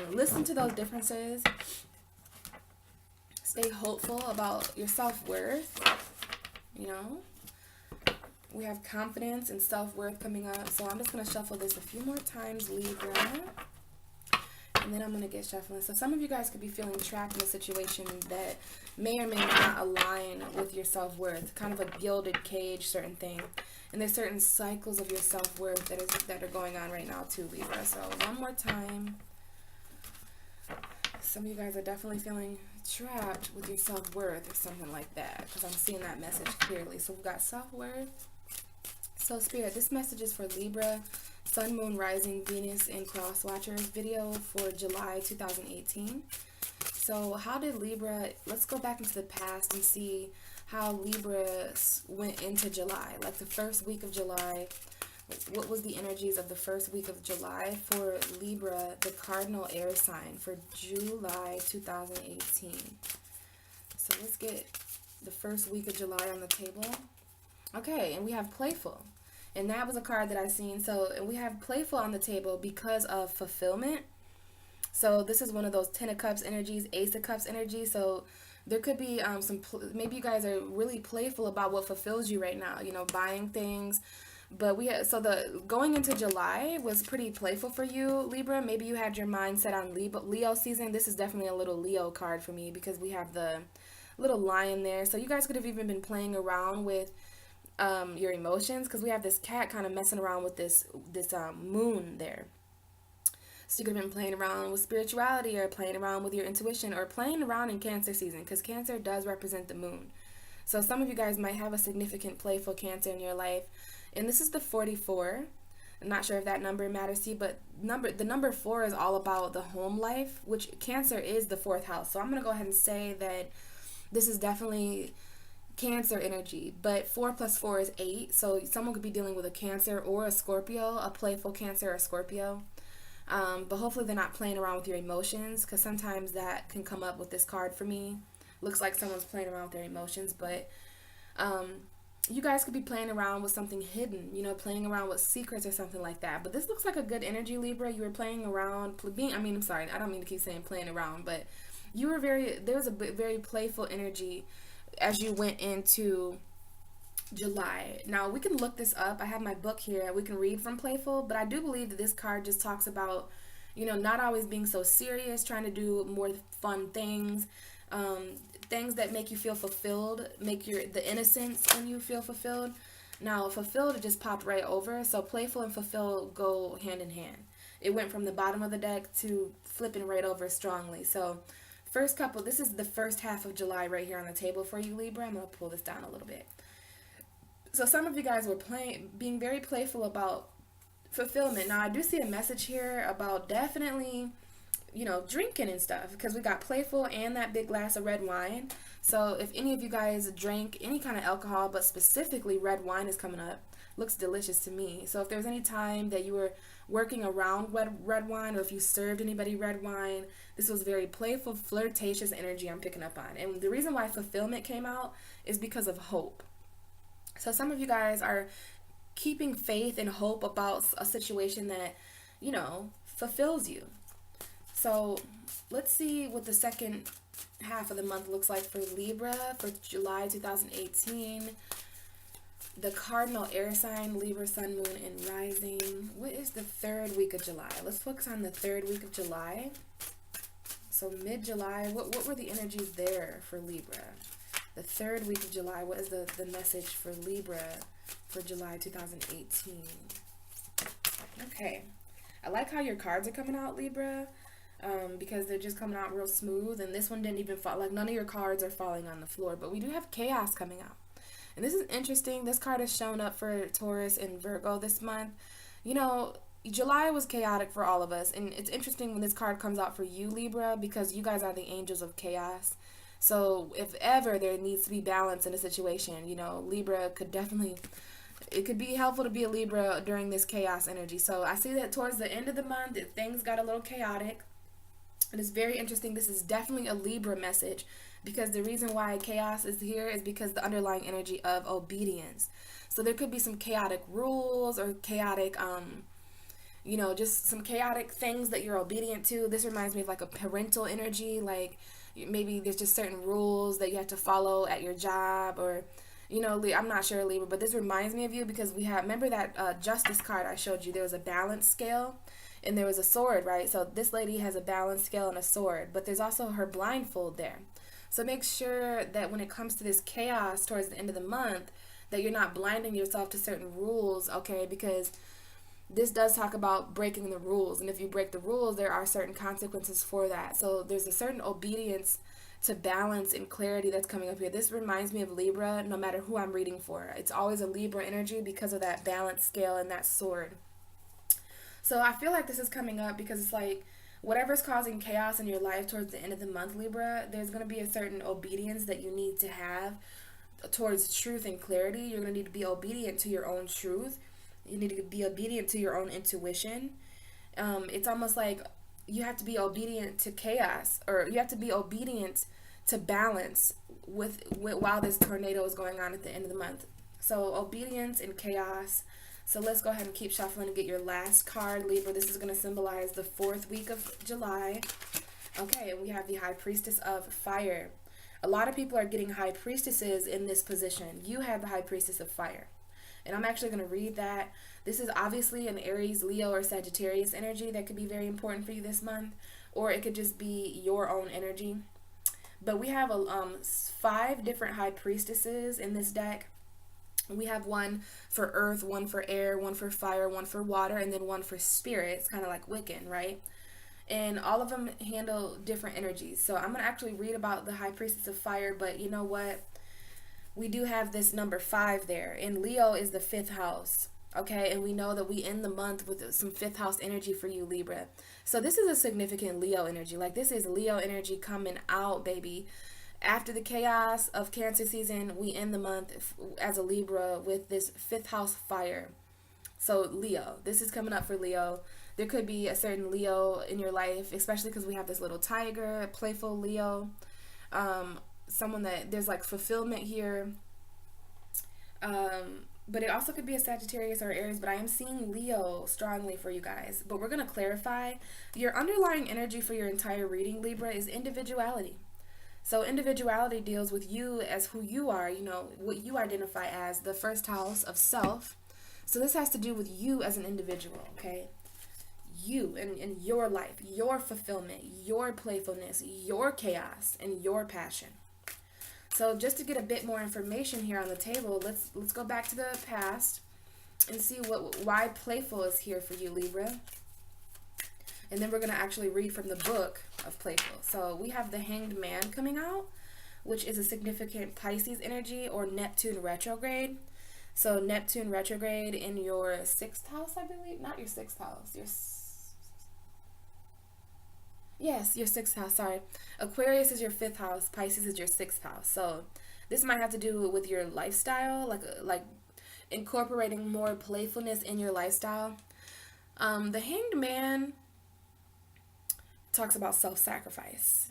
listen to those differences. Stay hopeful about your self-worth, We have confidence and self-worth coming up. So I'm just going to shuffle this a few more times, Libra. And then I'm going to get shuffling. So some of you guys could be feeling trapped in a situation that may or may not align with your self-worth. Kind of a gilded cage, certain thing. And there's certain cycles of your self-worth that are going on right now too, Libra. So one more time. Some of you guys are definitely feeling trapped with your self-worth or something like that, because I'm seeing that message clearly. So we've got self-worth. So Spirit, this message is for Libra, Sun, Moon, Rising, Venus, and Cross Watchers video for July 2018. So how did Libra, let's go back into the past and see how Libra went into July, like the first week of July. What was the energies of the first week of July for Libra, the cardinal air sign, for July 2018? So let's get the first week of July on the table. Okay, and we have playful. And that was a card that I seen. So, and we have playful on the table because of fulfillment. So this is one of those 10 of Cups energies, Ace of Cups energy. So there could be maybe you guys are really playful about what fulfills you right now, you know, buying things. But so the going into July was pretty playful for you, Libra. Maybe you had your mind set on Leo season. This is definitely a little Leo card for me because we have the little lion there. So you guys could have even been playing around with your emotions, because we have this cat kind of messing around with this moon there. So you could have been playing around with spirituality, or playing around with your intuition, or playing around in Cancer season, because Cancer does represent the moon. So some of you guys might have a significant playful Cancer in your life. And this is the 44. I'm not sure if that number matters to you, but the number 4 is all about the home life, which Cancer is the 4th house. So I'm going to go ahead and say that this is definitely Cancer energy. But 4 plus 4 is 8. So someone could be dealing with a Cancer or a Scorpio, a playful Cancer or Scorpio. But hopefully they're not playing around with your emotions, because sometimes that can come up with this card for me. Looks like someone's playing around with their emotions, but you guys could be playing around with something hidden, you know, playing around with secrets or something like that. But this looks like a good energy, Libra. You were playing around, I'm sorry, I don't mean to keep saying playing around, but you were there was a very playful energy as you went into July. Now, we can look this up. I have my book here. We can read from playful, but I do believe that this card just talks about, you know, not always being so serious, trying to do more fun things, things that make you feel fulfilled, make the innocence in you feel fulfilled. Now, fulfilled just popped right over, so playful and fulfilled go hand in hand. It went from the bottom of the deck to flipping right over strongly. So first couple, this is the first half of July right here on the table for you, Libra. I'm going to pull this down a little bit. So some of you guys were being very playful about fulfillment. Now, I do see a message here about definitely, you know, drinking and stuff, because we got playful and that big glass of red wine. So if any of you guys drank any kind of alcohol, but specifically red wine is coming up, looks delicious to me. So if there's any time that you were working around red wine, or if you served anybody red wine, this was very playful, flirtatious energy I'm picking up on. And the reason why fulfillment came out is because of hope. So some of you guys are keeping faith and hope about a situation that, you know, fulfills you. So let's see what the second half of the month looks like for Libra for July 2018. The cardinal air sign, Libra, Sun, Moon, and Rising. What is the third week of July? Let's focus on the third week of July. So mid-July, what were the energies there for Libra? The third week of July, what is the message for Libra for July 2018? Okay. I like how your cards are coming out, Libra, because they're just coming out real smooth. And this one didn't even fall. Like, none of your cards are falling on the floor. But we do have chaos coming out. And this is interesting. This card has shown up for Taurus and Virgo this month. You know, July was chaotic for all of us. And it's interesting when this card comes out for you, Libra, because you guys are the angels of chaos. So if ever there needs to be balance in a situation, you know, Libra could definitely, it could be helpful to be a Libra during this chaos energy. So I see that towards the end of the month, things got a little chaotic. And it's very interesting. This is definitely a Libra message, because the reason why chaos is here is because the underlying energy of obedience. So there could be some chaotic rules or chaotic, you know, just some chaotic things that you're obedient to. This reminds me of like a parental energy, like maybe there's just certain rules that you have to follow at your job, or You know, I'm not sure, Libra, but this reminds me of you because we have, remember that justice card I showed you? There was a balance scale and there was a sword, right? So this lady has a balance scale and a sword, but there's also her blindfold there. So make sure that when it comes to this chaos towards the end of the month, that you're not blinding yourself to certain rules, okay? Because this does talk about breaking the rules. And if you break the rules, there are certain consequences for that. So there's a certain obedience to balance and clarity that's coming up here. This reminds me of Libra, no matter who I'm reading for. It's always a Libra energy because of that balance scale and that sword. So I feel like this is coming up because it's like, whatever's causing chaos in your life towards the end of the month, Libra, there's going to be a certain obedience that you need to have towards truth and clarity. You're going to need to be obedient to your own truth. You need to be obedient to your own intuition. It's almost like you have to be obedient to chaos, or you have to be obedient to balance with while this tornado is going on at the end of the month. So obedience and chaos. So let's go ahead and keep shuffling and get your last card, Libra. This is going to symbolize the 4th week of July. Okay, and we have the High Priestess of Fire. A lot of people are getting High Priestesses in this position. You have the High Priestess of Fire. And I'm actually going to read that. This is obviously an Aries, Leo, or Sagittarius energy that could be very important for you this month. Or it could just be your own energy. But we have 5 different High Priestesses in this deck. We have one for earth, one for air, one for fire, one for water, and then one for spirit. It's kind of like Wiccan, right? And all of them handle different energies. So I'm going to actually read about the High Priestess of Fire, but you know what? We do have this number 5 there, and Leo is the 5th house. Okay, and we know that we end the month with some 5th house energy for you, Libra. So this is a significant Leo energy. Like, this is Leo energy coming out, baby. After the chaos of Cancer season, we end the month as a Libra with this 5th house fire. So Leo, this is coming up for Leo. There could be a certain Leo in your life, especially because we have this little tiger, a playful Leo. Someone that there's like fulfillment here. But it also could be a Sagittarius or Aries, but I am seeing Leo strongly for you guys. But we're going to clarify. Your underlying energy for your entire reading, Libra, is individuality. So individuality deals with you as who you are, you know, what you identify as, the 1st house of self. So this has to do with you as an individual, okay? You and your life, your fulfillment, your playfulness, your chaos, and your passion. So just to get a bit more information here on the table, let's go back to the past and see why playful is here for you, Libra. And then we're going to actually read from the book of Playful. So we have the Hanged Man coming out, which is a significant Pisces energy or Neptune retrograde. So Neptune retrograde in your 6th house, I believe. Not your 6th house. Yes, your 6th house, sorry. Aquarius is your 5th house. Pisces is your 6th house. So this might have to do with your lifestyle, like incorporating more playfulness in your lifestyle. The Hanged Man talks about self-sacrifice.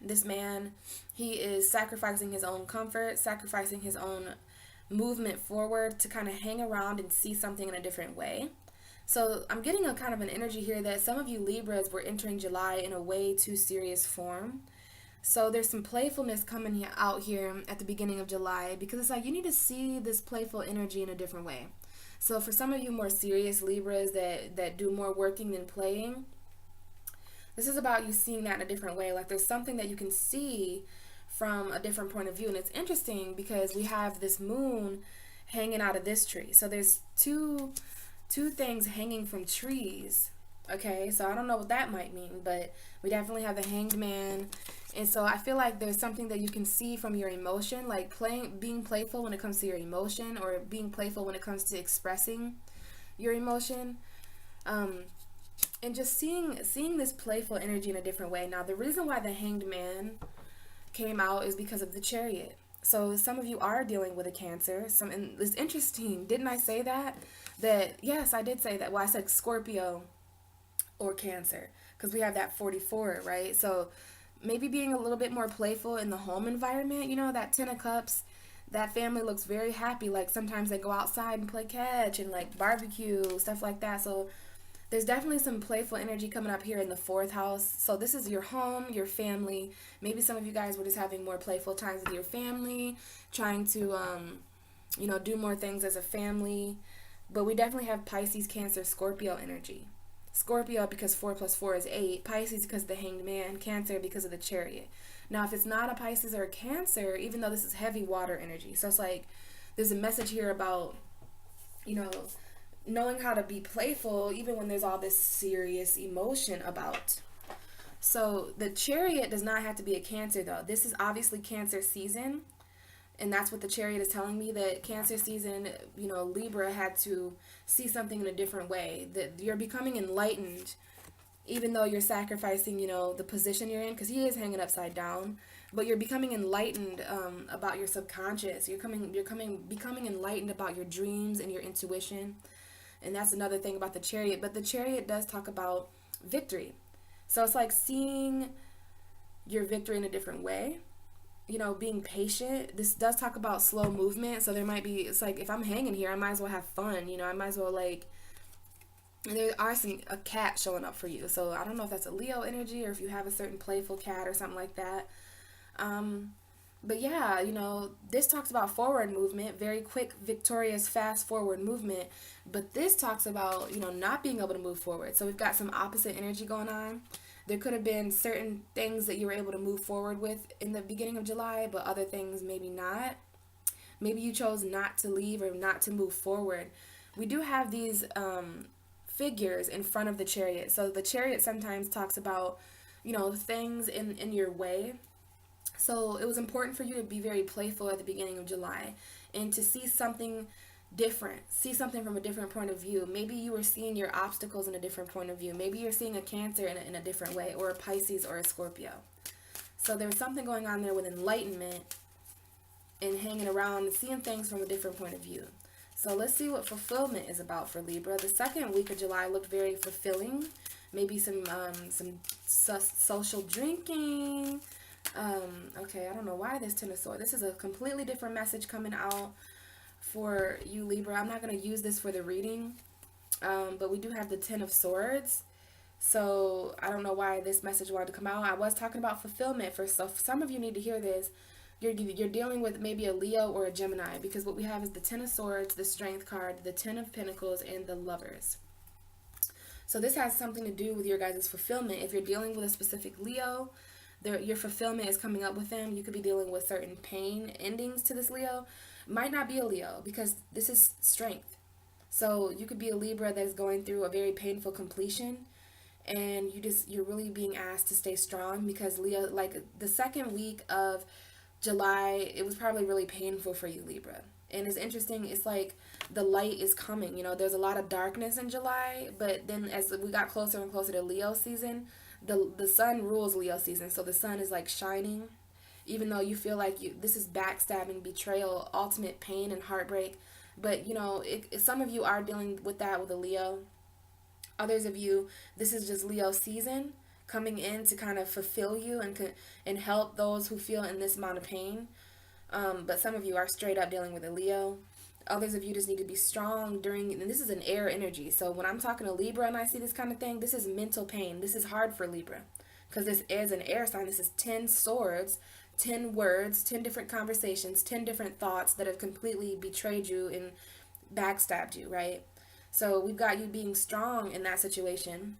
This man, he is sacrificing his own comfort, sacrificing his own movement forward to kind of hang around and see something in a different way. So I'm getting a kind of an energy here that some of you Libras were entering July in a way too serious form. So there's some playfulness coming out here at the beginning of July because it's like you need to see this playful energy in a different way. So for some of you more serious Libras that do more working than playing, this is about you seeing that in a different way. Like there's something that you can see from a different point of view. And it's interesting because we have this moon hanging out of this tree. So there's two things hanging from trees. Okay, so I don't know what that might mean, but we definitely have the Hanged Man. And so I feel like there's something that you can see from your emotion, like being playful when it comes to your emotion, or being playful when it comes to expressing your emotion. And just seeing this playful energy in a different way. Now, the reason why the Hanged Man came out is because of the Chariot. So some of you are dealing with a Cancer. And it's interesting. Didn't I say that? Yes, I did say that. Well, I said Scorpio or Cancer because we have that 44, right? So maybe being a little bit more playful in the home environment. You know, that 10 of Cups, that family looks very happy. Like sometimes they go outside and play catch and like barbecue, stuff like that. So There's definitely some playful energy coming up here in the fourth house. So this is your home, your family. Maybe some of you guys were just having more playful times with your family, trying to, do more things as a family. But we definitely have Pisces, Cancer, Scorpio energy. Scorpio because 4 plus 4 is 8. Pisces because of the Hanged Man. Cancer because of the Chariot. Now, if it's not a Pisces or a Cancer, even though this is heavy water energy, so it's like there's a message here about, knowing how to be playful even when there's all this serious emotion about. So the Chariot does not have to be a Cancer, though. This is obviously Cancer season, and that's what the Chariot is telling me, that Cancer season, Libra had to see something in a different way, that you're becoming enlightened even though you're sacrificing, the position you're in, because he is hanging upside down, but you're becoming enlightened about your subconscious. You're becoming enlightened about your dreams and your intuition. And that's another thing about the Chariot. But the Chariot does talk about victory. So it's like seeing your victory in a different way, being patient. This does talk about slow movement. So it's like, if I'm hanging here, I might as well have fun. I might as well and there are a cat showing up for you. So I don't know if that's a Leo energy or if you have a certain playful cat or something like that. But yeah, this talks about forward movement, very quick, victorious, fast forward movement. But this talks about, not being able to move forward. So we've got some opposite energy going on. There could have been certain things that you were able to move forward with in the beginning of July, but other things maybe not. Maybe you chose not to leave or not to move forward. We do have these figures in front of the Chariot. So the Chariot sometimes talks about, things in your way. So it was important for you to be very playful at the beginning of July and to see something different, see something from a different point of view. Maybe you were seeing your obstacles in a different point of view. Maybe you're seeing a Cancer in a different way, or a Pisces or a Scorpio. So there was something going on there with enlightenment and hanging around and seeing things from a different point of view. So let's see what fulfillment is about for Libra. The second week of July looked very fulfilling. Maybe some social drinking. Okay, I don't know why this Ten of Swords. This is a completely different message coming out for you, Libra. I'm not going to use this for the reading, but we do have the Ten of Swords. So I don't know why this message wanted to come out. I was talking about fulfillment for some of you need to hear this. You're dealing with maybe a Leo or a Gemini, because what we have is the Ten of Swords, the Strength card, the Ten of Pentacles, and the Lovers. So this has something to do with your guys' fulfillment. If you're dealing with a specific Leo, your fulfillment is coming up with them. You could be dealing with certain pain endings to this Leo. Might not be a Leo, because this is Strength. So you could be a Libra that is going through a very painful completion, and you're really being asked to stay strong, because Leo, like the second week of July, it was probably really painful for you, Libra. And it's interesting, it's like the light is coming. There's a lot of darkness in July, but then as we got closer and closer to Leo season, the sun rules Leo season. So the sun is like shining, even though you feel like this is backstabbing, betrayal, ultimate pain and heartbreak. But some of you are dealing with that with a Leo. Others of you, this is just Leo season coming in to kind of fulfill you and help those who feel in this amount of pain. But some of you are straight up dealing with a Leo. Others of you just need to be strong and this is an air energy. So when I'm talking to Libra and I see this kind of thing, this is mental pain. This is hard for Libra, because this is an air sign. This is 10 swords, 10 words, 10 different conversations, 10 different thoughts that have completely betrayed you and backstabbed you, right? So we've got you being strong in that situation.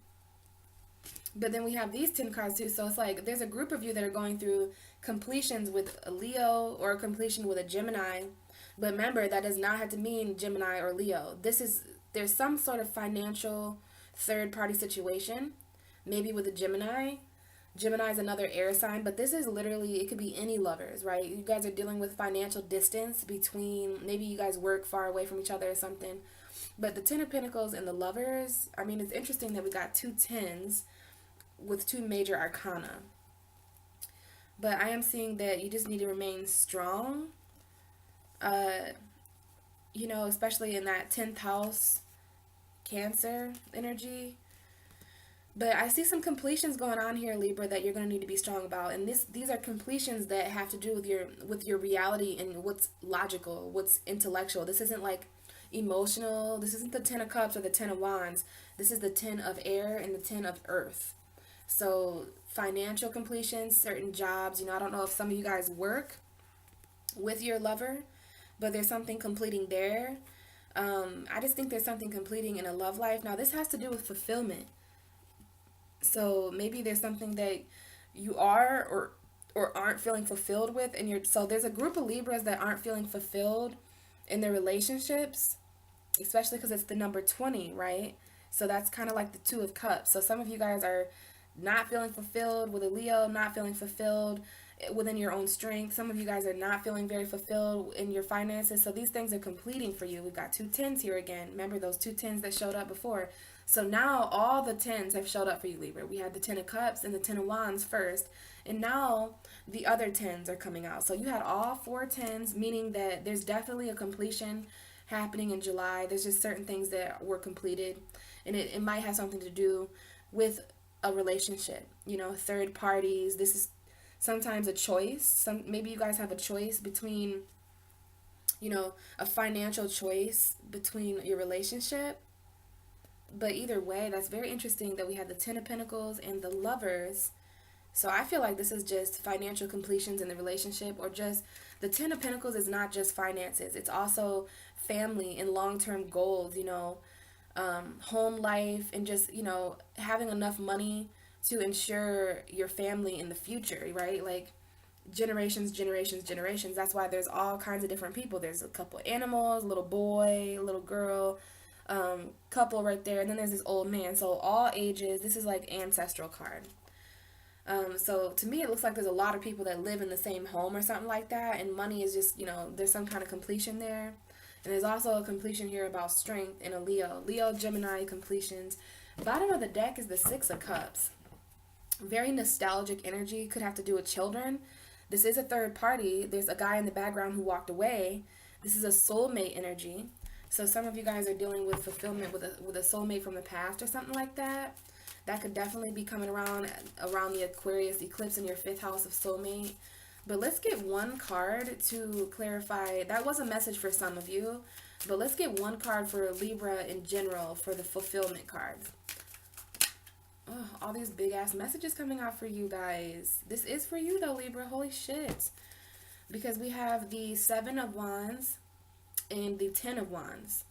But then we have these 10 cards too. So it's like there's a group of you that are going through completions with a Leo or a completion with a Gemini. But remember, that does not have to mean Gemini or Leo. There's some sort of financial third-party situation, maybe with a Gemini. Gemini is another air sign, but this is literally, it could be any lovers, right? You guys are dealing with financial distance between, maybe you guys work far away from each other or something. But the Ten of Pentacles and the Lovers, I mean, it's interesting that we got two tens with two major arcana. But I am seeing that you just need to remain strong, especially in that 10th house Cancer energy. But I see some completions going on here, Libra, that you're going to need to be strong about. And these are completions that have to do with your reality and what's logical, what's intellectual. This isn't like emotional. This isn't the 10 of cups or the 10 of wands. This is the 10 of air and the 10 of earth. So financial completion, certain jobs. I don't know if some of you guys work with your lover, but there's something completing there. I just think there's something completing in a love life. Now, this has to do with fulfillment. So maybe there's something that you are or aren't feeling fulfilled with, and so there's a group of Libras that aren't feeling fulfilled in their relationships, especially because it's the number 20, right? So that's kind of like the 2 of cups. So some of you guys are not feeling fulfilled with a Leo, not feeling fulfilled within your own strength. Some of you guys are not feeling very fulfilled in your finances. So these things are completing for you. We've got 2 tens here again. Remember those 2 tens that showed up before. So now all the 10s have showed up for you, Libra. We had the 10 of cups and the 10 of wands first. And now the other 10s are coming out. So you had all 4 10s, meaning that there's definitely a completion happening in July. There's just certain things that were completed. And it might have something to do with a relationship, third parties. This is sometimes a choice. Maybe you guys have a choice between, a financial choice between your relationship. But either way, that's very interesting that we have the 10 of Pentacles and the Lovers. So I feel like this is just financial completions in the relationship, or just the 10 of Pentacles is not just finances. It's also family and long-term goals, home life, and just, having enough money to ensure your family in the future, right? Like generations. That's why there's all kinds of different people. There's a couple animals, a little boy, a little girl, couple right there, and then there's this old man. So all ages. This is like ancestral card. So to me, it looks like there's a lot of people that live in the same home or something like that, and money is just, there's some kind of completion there. And there's also a completion here about strength in a Leo, Gemini completions. Bottom of the deck is the 6 of Cups. Very nostalgic energy, could have to do with children. This is a third party. There's a guy in the background who walked away. This is a soulmate energy. So some of you guys are dealing with fulfillment with a soulmate from the past or something like that. That could definitely be coming around the Aquarius eclipse in your 5th house of soulmate. But let's get one card to clarify. That was a message for some of you. But let's get one card for Libra in general for the fulfillment card. Oh, all these big ass messages coming out for you guys. This is for you though, Libra. Holy shit. Because we have the 7 of Wands and the 10 of Wands.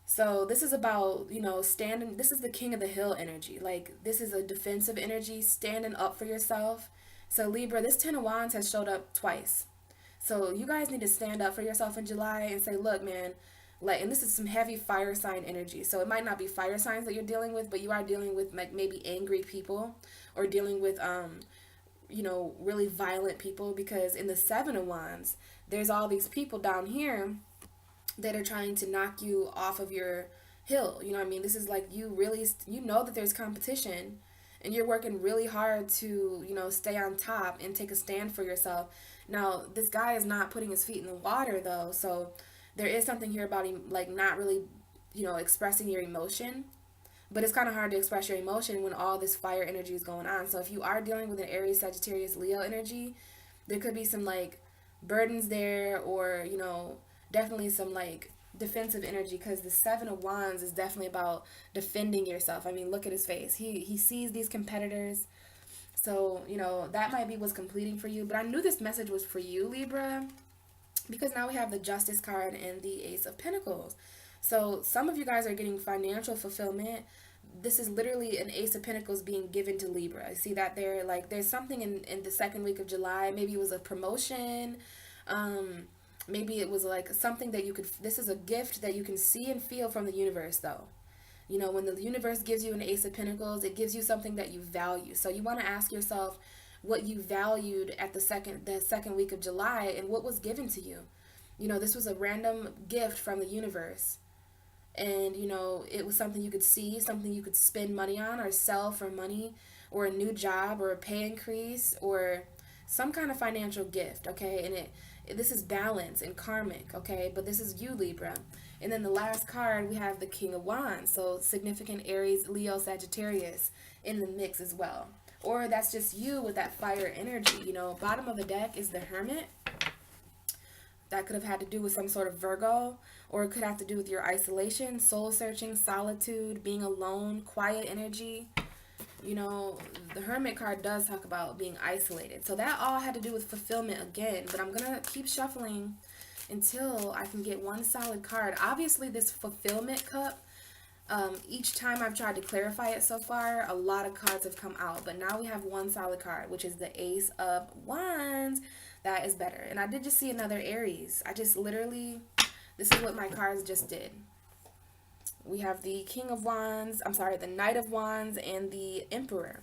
So this is about, standing. This is the King of the Hill energy. Like, this is a defensive energy, standing up for yourself. So Libra, this 10 of Wands has showed up twice. So you guys need to stand up for yourself in July and say, look, man, and this is some heavy fire sign energy. So it might not be fire signs that you're dealing with, but you are dealing with like maybe angry people, or dealing with, really violent people, because in the 7 of Wands, there's all these people down here that are trying to knock you off of your hill. You know what I mean? This is like you really, that there's competition, and you're working really hard to, stay on top and take a stand for yourself. Now, this guy is not putting his feet in the water though, so there is something here about him, like, not really, expressing your emotion. But it's kind of hard to express your emotion when all this fire energy is going on. So if you are dealing with an Aries, Sagittarius, Leo energy, there could be some, like, burdens there, or, definitely some, like, defensive energy, because the 7 of Wands is definitely about defending yourself. I mean, look at his face. He sees these competitors. So, that might be what's completing for you. But I knew this message was for you, Libra, because now we have the Justice card and the Ace of Pentacles. So some of you guys are getting financial fulfillment. This is literally an Ace of Pentacles being given to Libra. See that there? Like, there's something in the second week of July. Maybe it was a promotion. Maybe it was like something that this is a gift that you can see and feel from the universe though. When the universe gives you an Ace of Pentacles, it gives you something that you value. So you want to ask yourself what you valued at the second week of July, and what was given to you. This was a random gift from the universe. And, it was something you could see, something you could spend money on or sell for money, or a new job, or a pay increase, or some kind of financial gift, okay? And this is balance and karmic, okay? But this is you, Libra. And then the last card, we have the King of Wands. So significant Aries, Leo, Sagittarius in the mix as well. Or that's just you with that fire energy. Bottom of the deck is the Hermit. That could have had to do with some sort of Virgo, or it could have to do with your isolation, soul searching, solitude, being alone, quiet energy. You know, the Hermit card does talk about being isolated. So that all had to do with fulfillment again. But I'm going to keep shuffling until I can get one solid card. Obviously, this fulfillment cup, each time I've tried to clarify it so far, a lot of cards have come out. But now we have one solid card, which is the Ace of Wands. That is better. And I did just see another Aries. I just literally, this is what my cards just did. We have the King of Wands, the Knight of Wands, and the Emperor.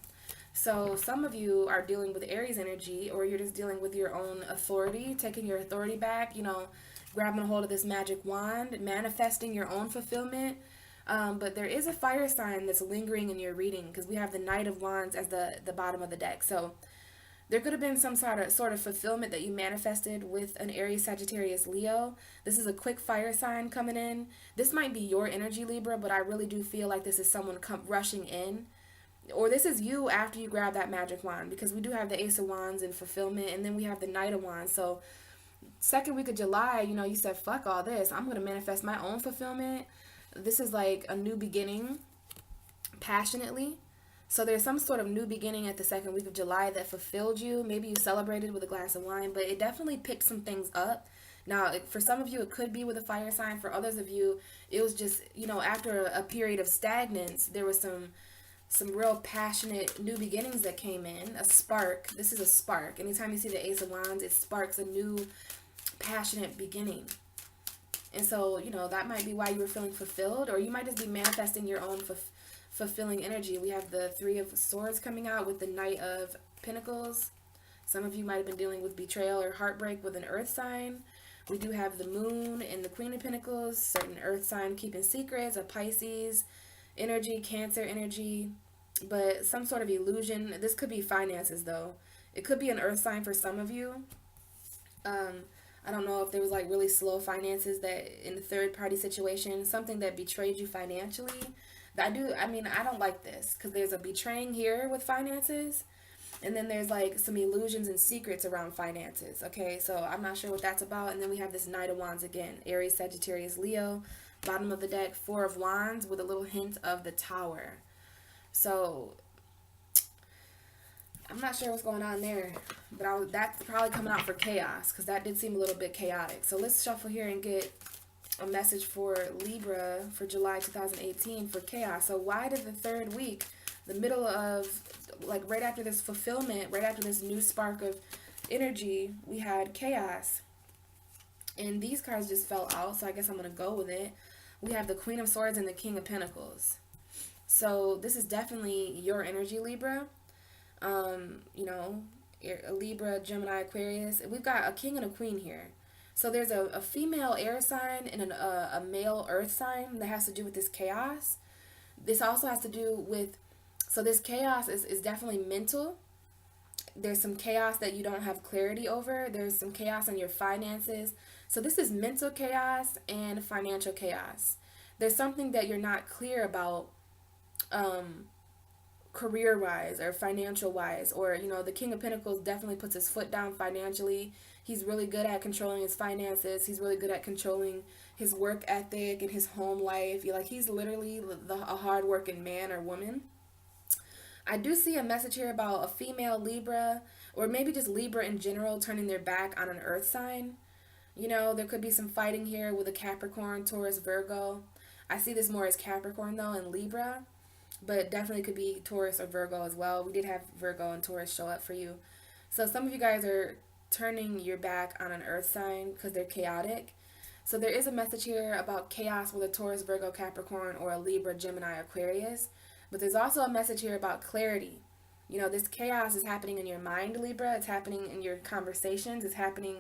So some of you are dealing with Aries energy, or you're just dealing with your own authority, taking your authority back, you know, grabbing a hold of this magic wand, manifesting your own fulfillment. But there is a fire sign that's lingering in your reading, because we have the Knight of Wands as the bottom of the deck. So there could have been some sort of fulfillment that you manifested with an Aries, Sagittarius, Leo. This is a quick fire sign coming in. This might be your energy, Libra, but I really do feel like this is someone rushing in. Or this is you after you grab that magic wand, because we do have the Ace of Wands and fulfillment, and then we have the Knight of Wands. So second week of July, you know, you said, fuck all this. I'm going to manifest my own fulfillment. This is like a new beginning, passionately. So there's some sort of new beginning at the second week of July that fulfilled you. Maybe you celebrated with a glass of wine, but it definitely picked some things up. Now, for some of you, it could be with a fire sign. For others of you, it was just, you know, after a period of stagnance, there was some real passionate new beginnings that came in. A spark. This is a spark. Anytime you see the Ace of Wands, it sparks a new passionate beginning. And so, you know, that might be why you were feeling fulfilled, or you might just be manifesting your own fulfilling energy. We have the Three of Swords coming out with the Knight of Pentacles. Some of you might have been dealing with betrayal or heartbreak with an earth sign. We do have the Moon and the Queen of Pentacles, certain earth sign keeping secrets, a Pisces energy, Cancer energy, but some sort of illusion. This could be finances though. It could be an earth sign for some of you. I don't know if there was like really slow finances that in a third party situation, something that betrayed you financially. I don't like this, because there's a betraying here with finances, and then there's like some illusions and secrets around finances. Okay, so I'm not sure what that's about. And then we have this Knight of Wands again, Aries, Sagittarius, Leo, bottom of the deck, Four of Wands with a little hint of the Tower. So I'm not sure what's going on there, but that's probably coming out for chaos, because that did seem a little bit chaotic. So let's shuffle here and get a message for Libra for July 2018 for chaos. So why did the third week, the middle of, like right after this fulfillment, right after this new spark of energy, we had chaos? And these cards just fell out, so I guess I'm going to go with it. We have the Queen of Swords and the King of Pentacles. So this is definitely your energy, Libra. You know, Libra, Gemini, Aquarius. We've got a king and a queen here. So there's a female air sign and a male earth sign that has to do with this chaos. This also has to do with, so this chaos is definitely mental. There's some chaos that you don't have clarity over. There's some chaos in your finances. So this is mental chaos and financial chaos. There's something that you're not clear about, career-wise or financial-wise, or, you know, the King of Pentacles definitely puts his foot down financially. He's really good at controlling his finances. He's really good at controlling his work ethic and his home life. He's literally a hard-working man or woman. I do see a message here about a female Libra, or maybe just Libra in general, turning their back on an earth sign. You know, there could be some fighting here with a Capricorn, Taurus, Virgo. I see this more as Capricorn, though, and Libra, but definitely could be Taurus or Virgo as well. We did have Virgo and Taurus show up for you. So some of you guys are turning your back on an earth sign because they're chaotic. So there is a message here about chaos with a Taurus, Virgo, Capricorn, or a Libra, Gemini, Aquarius. But there's also a message here about clarity. You know, this chaos is happening in your mind, Libra. It's happening in your conversations. It's happening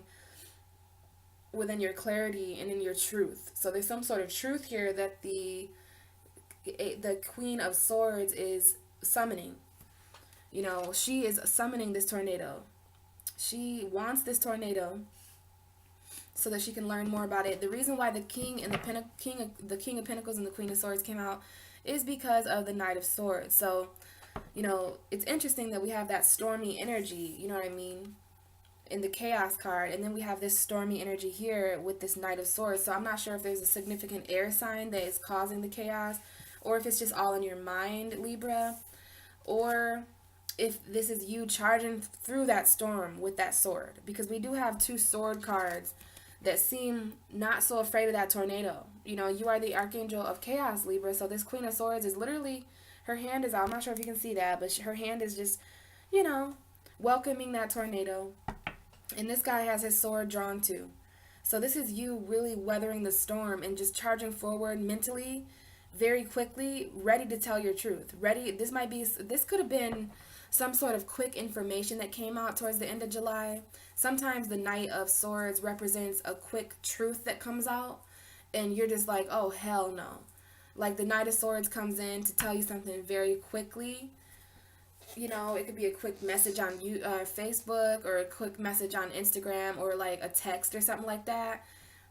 within your clarity and in your truth. So there's some sort of truth here that the Queen of Swords is summoning. You know, she is summoning this tornado. She wants this tornado so that she can learn more about it. The reason why the King and the King of Pentacles and the Queen of Swords came out is because of the Knight of Swords. So, you know, it's interesting that we have that stormy energy, you know what I mean? in the chaos card, and then we have this stormy energy here with this Knight of Swords. So I'm not sure if there's a significant air sign that is causing the chaos, or if it's just all in your mind, Libra, or if this is you charging through that storm with that sword, because we do have two sword cards that seem not so afraid of that tornado. You know, you are the archangel of chaos, Libra. So this Queen of Swords is literally, her hand is out. I'm not sure if you can see that, but her hand is just, you know, welcoming that tornado. And this guy has his sword drawn too. So this is you really weathering the storm and just charging forward mentally, very quickly, ready to tell your truth. Ready. This could have been some sort of quick information that came out towards the end of July. Sometimes the Knight of Swords represents a quick truth that comes out, and you're just like, oh, hell no. Like the Knight of Swords comes in to tell you something very quickly. You know, it could be a quick message on Facebook, or a quick message on Instagram, or like a text or something like that.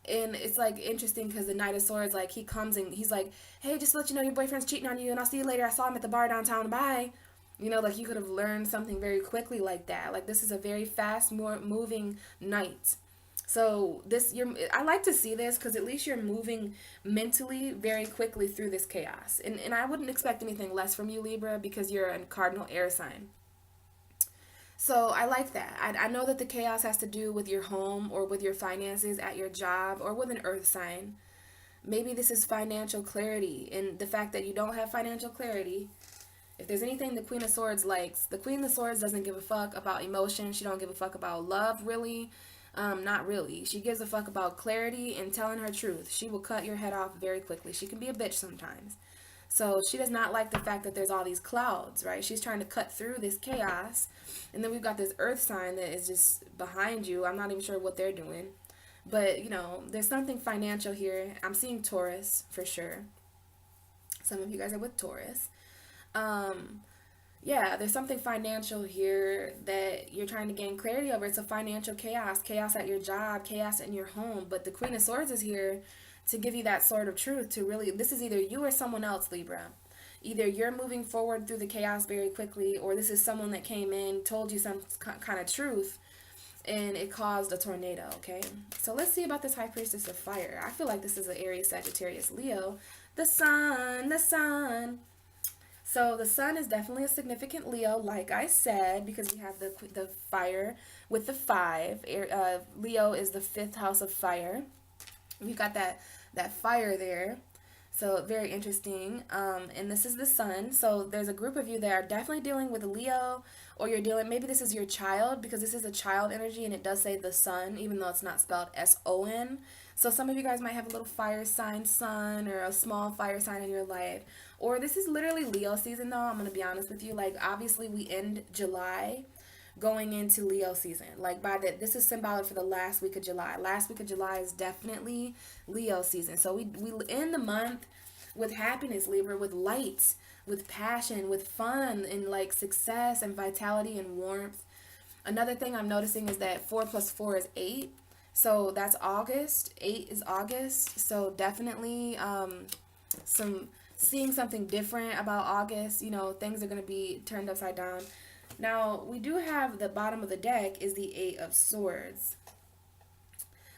And it's like interesting because the Knight of Swords, like he comes and he's like, hey, just to let you know your boyfriend's cheating on you, and I'll see you later. I saw him at the bar downtown. Bye. You know, like you could have learned something very quickly like that. Like this is a very fast, more moving night. So I like to see this because at least you're moving mentally very quickly through this chaos. And I wouldn't expect anything less from you, Libra, because you're a cardinal air sign. So I like that. I know that the chaos has to do with your home or with your finances at your job or with an earth sign. Maybe this is financial clarity, and the fact that you don't have financial clarity. If there's anything the Queen of Swords likes, the Queen of Swords doesn't give a fuck about emotion. She don't give a fuck about love, really. Not really. She gives a fuck about clarity and telling her truth. She will cut your head off very quickly. She can be a bitch sometimes. So she does not like the fact that there's all these clouds, right? She's trying to cut through this chaos. And then we've got this earth sign that is just behind you. I'm not even sure what they're doing. But, you know, there's something financial here. I'm seeing Taurus for sure. Some of you guys are with Taurus. Yeah, there's something financial here that you're trying to gain clarity over. It's a financial chaos at your job, chaos in your home. But the Queen of Swords is here to give you that sword of truth to really, this is either you or someone else, Libra. Either you're moving forward through the chaos very quickly, or this is someone that came in, told you some kind of truth, and it caused a tornado, okay? So let's see about this High Priestess of Fire. I feel like this is an Aries, Sagittarius, Leo. The Sun. So the Sun is definitely a significant Leo, like I said, because we have the fire with the 5. Leo is the 5th house of fire. We've got that fire there. So very interesting. And this is the Sun. So there's a group of you that are definitely dealing with Leo, or you're dealing, maybe this is your child, because this is a child energy and it does say the Sun, even though it's not spelled S-O-N. So some of you guys might have a little fire sign sun or a small fire sign in your life. Or this is literally Leo season though, I'm going to be honest with you. Like obviously we end July going into Leo season. Like this is symbolic for the last week of July. Last week of July is definitely Leo season. So we end the month with happiness, Libra, with light, with passion, with fun, and like success and vitality and warmth. Another thing I'm noticing is that 4 plus 4 is 8. So that's August. 8 is August. So definitely seeing something different about August. You know, things are going to be turned upside down. Now, we do have the bottom of the deck is the 8 of Swords.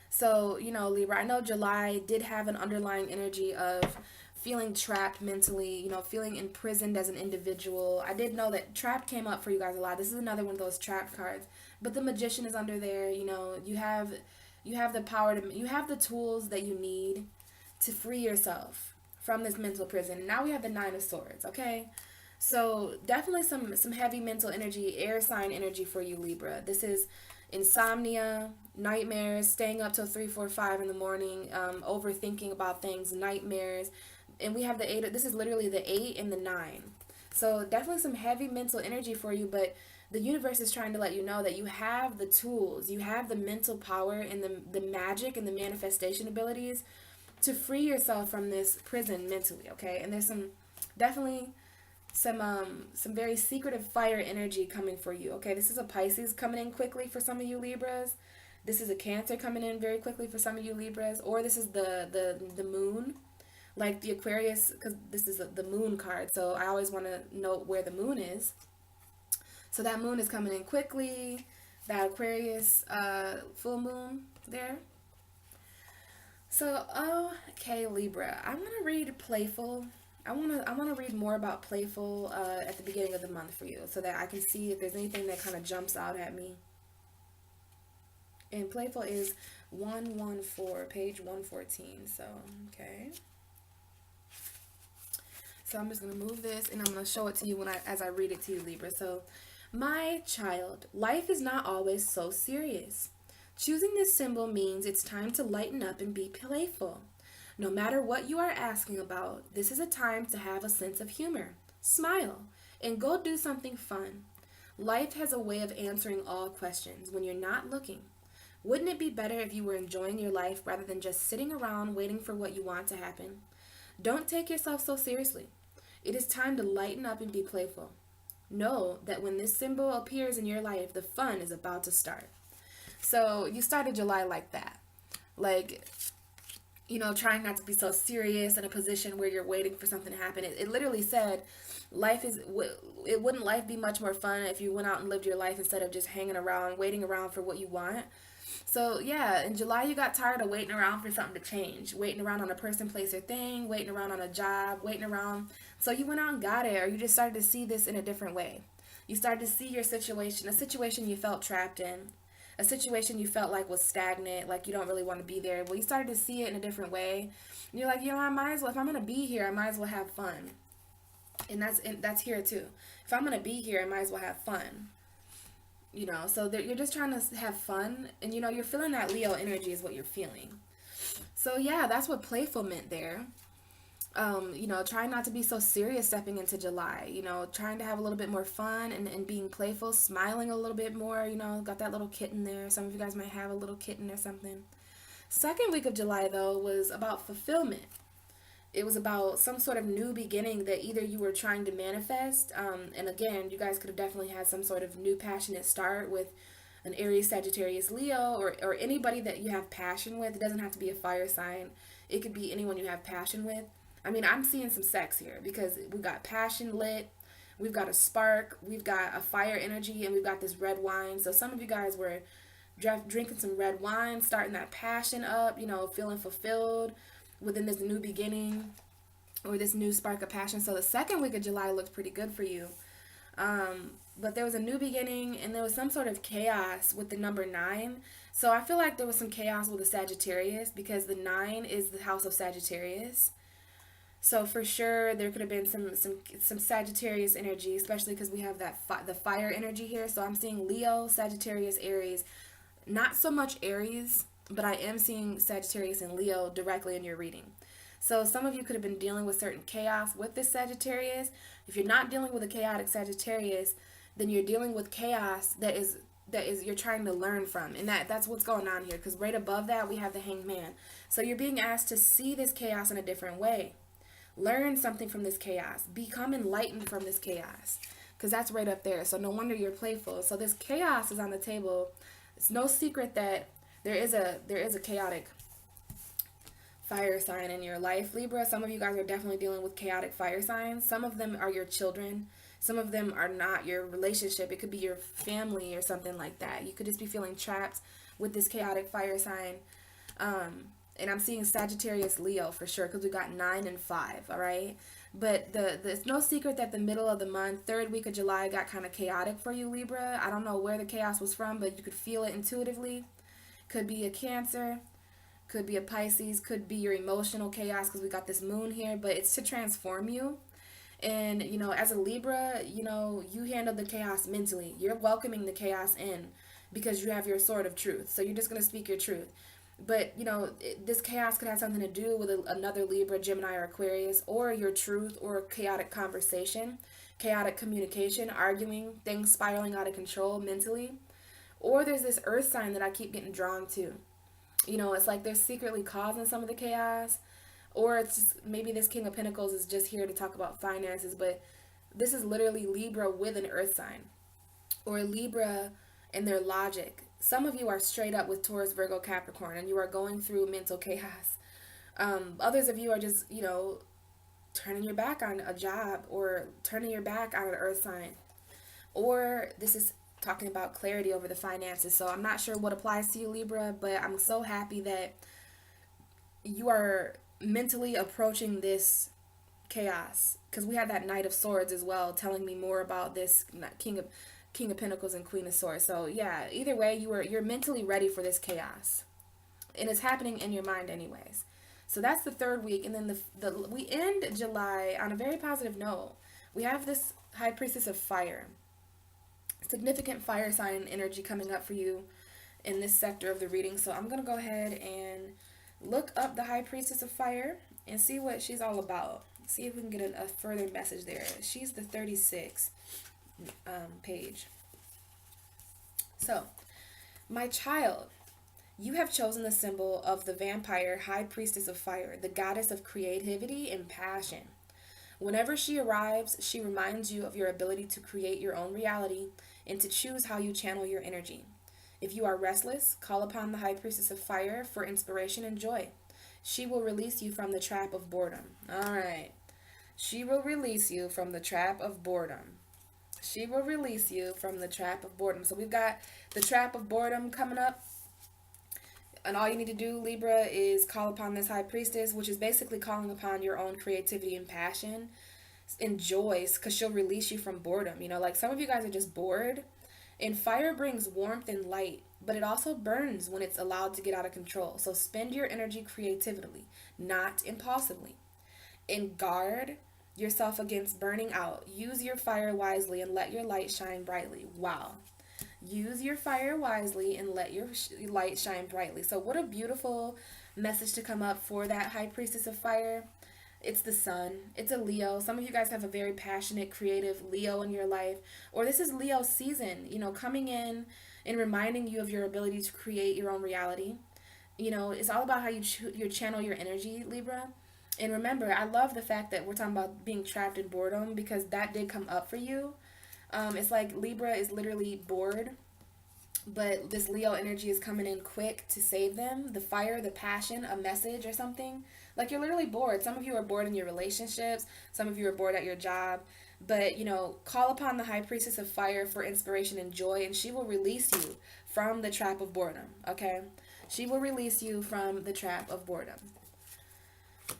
So, you know, Libra, I know July did have an underlying energy of feeling trapped mentally, you know, feeling imprisoned as an individual. I did know that trapped came up for you guys a lot. This is another one of those trapped cards. But the Magician is under there. You know, you have the power to, you have the tools that you need to free yourself from this mental prison. And now we have the 9 of Swords, okay? So definitely some heavy mental energy, air sign energy for you, Libra. This is insomnia, nightmares, staying up till 3, 4, 5 in the morning, overthinking about things, nightmares. And we have the 8, this is literally the 8 and the 9. So definitely some heavy mental energy for you, but the universe is trying to let you know that you have the tools, you have the mental power and the magic and the manifestation abilities to free yourself from this prison mentally, okay? And there's definitely some very secretive fire energy coming for you, okay? This is a Pisces coming in quickly for some of you Libras. This is a Cancer coming in very quickly for some of you Libras, or this is the moon, like the Aquarius, because this is the moon card. So I always want to note where the moon is. So that moon is coming in quickly. that Aquarius full moon there. So, okay, Libra. I want to read playful. I want to read more about playful at the beginning of the month for you, so that I can see if there's anything that kind of jumps out at me. And playful is 114, page 114. So, okay. So I'm just going to move this and I'm going to show it to you as I read it to you, Libra. So, my child, life is not always so serious. Choosing this symbol means it's time to lighten up and be playful. No matter what you are asking about, this is a time to have a sense of humor. Smile and go do something fun. Life has a way of answering all questions when you're not looking. Wouldn't it be better if you were enjoying your life rather than just sitting around waiting for what you want to happen? Don't take yourself so seriously. It is time to lighten up and be playful. Know that when this symbol appears in your life, the fun is about to start. So you started July like that. Like, trying not to be so serious in a position where you're waiting for something to happen. It literally said, wouldn't life be much more fun if you went out and lived your life instead of just hanging around, waiting around for what you want? So yeah, in July you got tired of waiting around for something to change, waiting around on a person, place, or thing, waiting around on a job, waiting around. So you went out and got it, or you just started to see this in a different way. You started to see your situation, a situation you felt trapped in, a situation you felt like was stagnant, like you don't really want to be there. Well, you started to see it in a different way. And you're like, I might as well, if I'm going to be here, I might as well have fun. And that's here too. If I'm going to be here, I might as well have fun. So you're just trying to have fun, and you're feeling that Leo energy is what you're feeling. So yeah, that's what playful meant there. Trying not to be so serious stepping into July, trying to have a little bit more fun and being playful, smiling a little bit more, got that little kitten there. Some of you guys might have a little kitten or something. Second week of July, though, was about fulfillment. It was about some sort of new beginning that either you were trying to manifest, and again, you guys could have definitely had some sort of new passionate start with an Aries, Sagittarius, Leo, or anybody that you have passion with. It doesn't have to be a fire sign. It could be anyone you have passion with. I mean, I'm seeing some sex here because we've got passion lit, we've got a spark, we've got a fire energy, and we've got this red wine. So some of you guys were drinking some red wine, starting that passion up, feeling fulfilled within this new beginning or this new spark of passion. So the second week of July looked pretty good for you. But there was a new beginning and there was some sort of chaos with the number 9. So I feel like there was some chaos with the Sagittarius because the 9 is the house of Sagittarius. So for sure there could have been some Sagittarius energy, especially because we have that the fire energy here. So I'm seeing Leo, Sagittarius, Aries. Not so much Aries, but I am seeing Sagittarius and Leo directly in your reading. So some of you could have been dealing with certain chaos with this Sagittarius. If you're not dealing with a chaotic Sagittarius, then you're dealing with chaos that is you're trying to learn from. And that's what's going on here, because right above that we have the Hanged Man. So you're being asked to see this chaos in a different way. Learn something from this chaos. Become enlightened from this chaos, because that's right up there. So no wonder you're playful. So this chaos is on the table. It's no secret that there is a chaotic fire sign in your life, Libra. Some of you guys are definitely dealing with chaotic fire signs. Some of them are your children. Some of them are not your relationship. It could be your family or something like that. You could just be feeling trapped with this chaotic fire sign. And I'm seeing Sagittarius, Leo for sure, because we got 9 and 5, all right? But it's no secret that the middle of the month, third week of July, got kind of chaotic for you, Libra. I don't know where the chaos was from, but you could feel it intuitively. Could be a Cancer, could be a Pisces, could be your emotional chaos because we got this moon here, but it's to transform you. And, as a Libra, you handle the chaos mentally. You're welcoming the chaos in because you have your sword of truth. So you're just going to speak your truth. But, this chaos could have something to do with another Libra, Gemini, or Aquarius, or your truth, or chaotic conversation, chaotic communication, arguing, things spiraling out of control mentally. Or there's this earth sign that I keep getting drawn to. It's like they're secretly causing some of the chaos. Or it's just, maybe this King of Pentacles is just here to talk about finances, but this is literally Libra with an earth sign. Or Libra and their logic. Some of you are straight up with Taurus, Virgo, Capricorn, and you are going through mental chaos. Others of you are just, turning your back on a job or turning your back on an earth sign. Or this is talking about clarity over the finances. So I'm not sure what applies to you, Libra, but I'm so happy that you are mentally approaching this chaos, because we had that Knight of Swords as well telling me more about this King of Pentacles and Queen of Swords. So yeah, either way, you're mentally ready for this chaos, and it's happening in your mind anyways. So that's the third week, and then we end July on a very positive note. We have this High Priestess of Fire, significant fire sign energy coming up for you in this sector of the reading. So I'm gonna go ahead and look up the High Priestess of Fire and see what she's all about. See if we can get a further message there. She's the 36 page. So, my child, you have chosen the symbol of the vampire High Priestess of Fire, the goddess of creativity and passion. Whenever she arrives, she reminds you of your ability to create your own reality and to choose how you channel your energy. If you are restless, call upon the High Priestess of Fire for inspiration and joy. She will release you from the trap of boredom. All right. She will release you from the trap of boredom. She will release you from the trap of boredom. So we've got the trap of boredom coming up. And all you need to do, Libra, is call upon this High Priestess, which is basically calling upon your own creativity and passion and joys, because she'll release you from boredom. You know, like some of you guys are just bored. And fire brings warmth and light, but it also burns when it's allowed to get out of control. So spend your energy creatively, not impulsively. And guard yourself against burning out. Use your fire wisely and let your light shine brightly. Wow. Use your fire wisely and let your light shine brightly. So what a beautiful message to come up for that High Priestess of Fire. It's the sun. It's a Leo. Some of you guys have a very passionate, creative Leo in your life. Or this is Leo season, you know, coming in and reminding you of your ability to create your own reality. You know, it's all about how you channel your energy, Libra. And remember, I love the fact that we're talking about being trapped in boredom, because that did come up for you. It's like Libra is literally bored, but this Leo energy is coming in quick to save them. The fire, the passion, a message or something. Like you're literally bored. Some of you are bored in your relationships. Some of you are bored at your job. But, you know, call upon the High Priestess of Fire for inspiration and joy, and she will release you from the trap of boredom, okay? She will release you from the trap of boredom.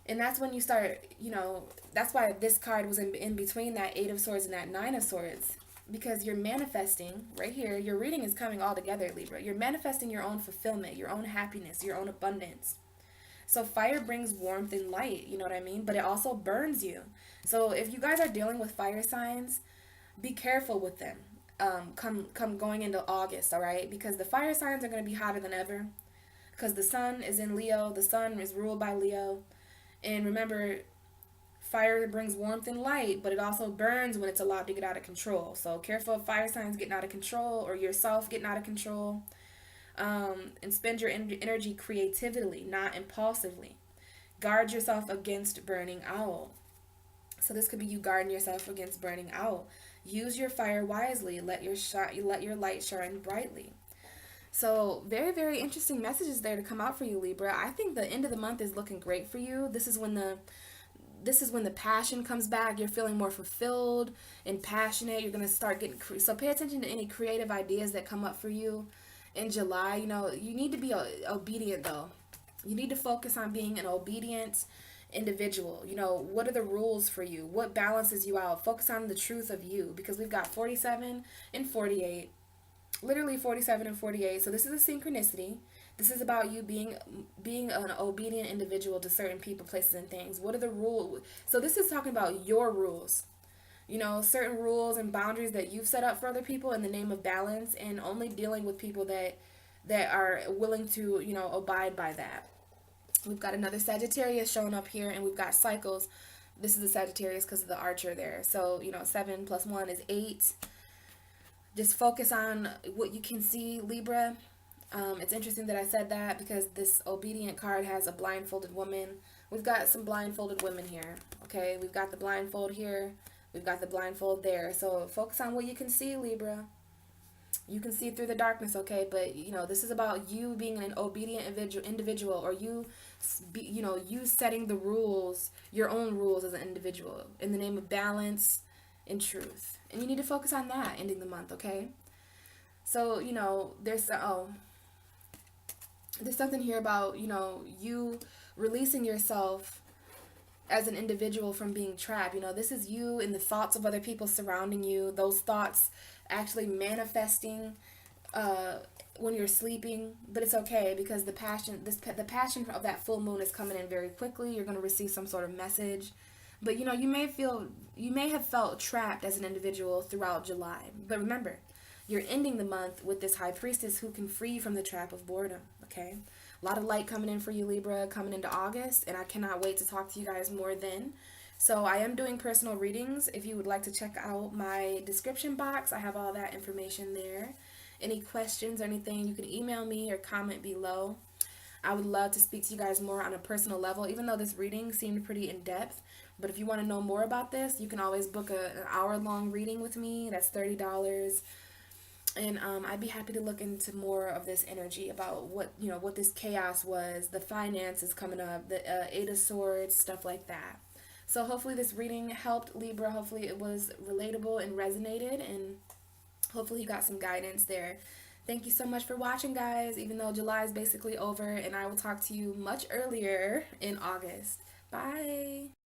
And that's when you start, you know, that's why this card was in between that Eight of Swords and that Nine of Swords. Because you're manifesting, right here, your reading is coming all together, Libra. You're manifesting your own fulfillment, your own happiness, your own abundance. So fire brings warmth and light, you know what I mean? But it also burns you. So if you guys are dealing with fire signs, be careful with them. Come going into August, all right? Because the fire signs are going to be hotter than ever. Because the sun is in Leo. The sun is ruled by Leo. And remember, fire brings warmth and light, but it also burns when it's allowed to get out of control. So careful of fire signs getting out of control, or yourself getting out of control. And spend your energy creatively, not impulsively. Guard yourself against burning out. So this could be you guarding yourself against burning out. Use your fire wisely. Let your light shine brightly. So very, very interesting messages there to come out for you, Libra. I think the end of the month is looking great for you. This is when the passion comes back. You're feeling more fulfilled and passionate. You're going to start getting so pay attention to any creative ideas that come up for you in July. You know, you need to be obedient though. You need to focus on being an obedient individual. You know, what are the rules for you? What balances you out? Focus on the truth of you, because we've got 47 and 48. Literally 47 and 48. So this is a synchronicity. This is about you being an obedient individual to certain people, places, and things. What are the rules? So this is talking about your rules. You know, certain rules and boundaries that you've set up for other people in the name of balance, and only dealing with people that are willing to, you know, abide by that. We've got another Sagittarius showing up here, and we've got cycles. This is a Sagittarius because of the archer there. So, you know, 7 plus 1 is 8. Just focus on what you can see, Libra. It's interesting that I said that, because this obedient card has a blindfolded woman. We've got some blindfolded women here, okay? We've got the blindfold here. We've got the blindfold there. So focus on what you can see, Libra. You can see through the darkness, okay? But, you know, this is about you being an obedient individual, or you setting the rules, your own rules as an individual, in the name of balance and truth. And you need to focus on that ending the month, okay? So, you know, there's something here about, you know, you releasing yourself as an individual from being trapped. You know, this is you and the thoughts of other people surrounding you, those thoughts actually manifesting uh, when you're sleeping. But it's okay, because the passion of that full moon is coming in very quickly. You're going to receive some sort of message. But you know, you may have felt trapped as an individual throughout July. But remember, you're ending the month with this high priestess who can free you from the trap of boredom. Okay, a lot of light coming in for you, Libra, coming into August, and I cannot wait to talk to you guys more then. So I am doing personal readings. If you would like to check out my description box, I have all that information there. Any questions or anything, you can email me or comment below. I would love to speak to you guys more on a personal level, even though this reading seemed pretty in depth. But if you want to know more about this, you can always book an hour-long reading with me. That's $30. And I'd be happy to look into more of this energy about what, you know, what this chaos was, the finances coming up, the Eight of Swords, stuff like that. So hopefully this reading helped, Libra. Hopefully it was relatable and resonated, and hopefully you got some guidance there. Thank you so much for watching, guys, even though July is basically over, and I will talk to you much earlier in August. Bye.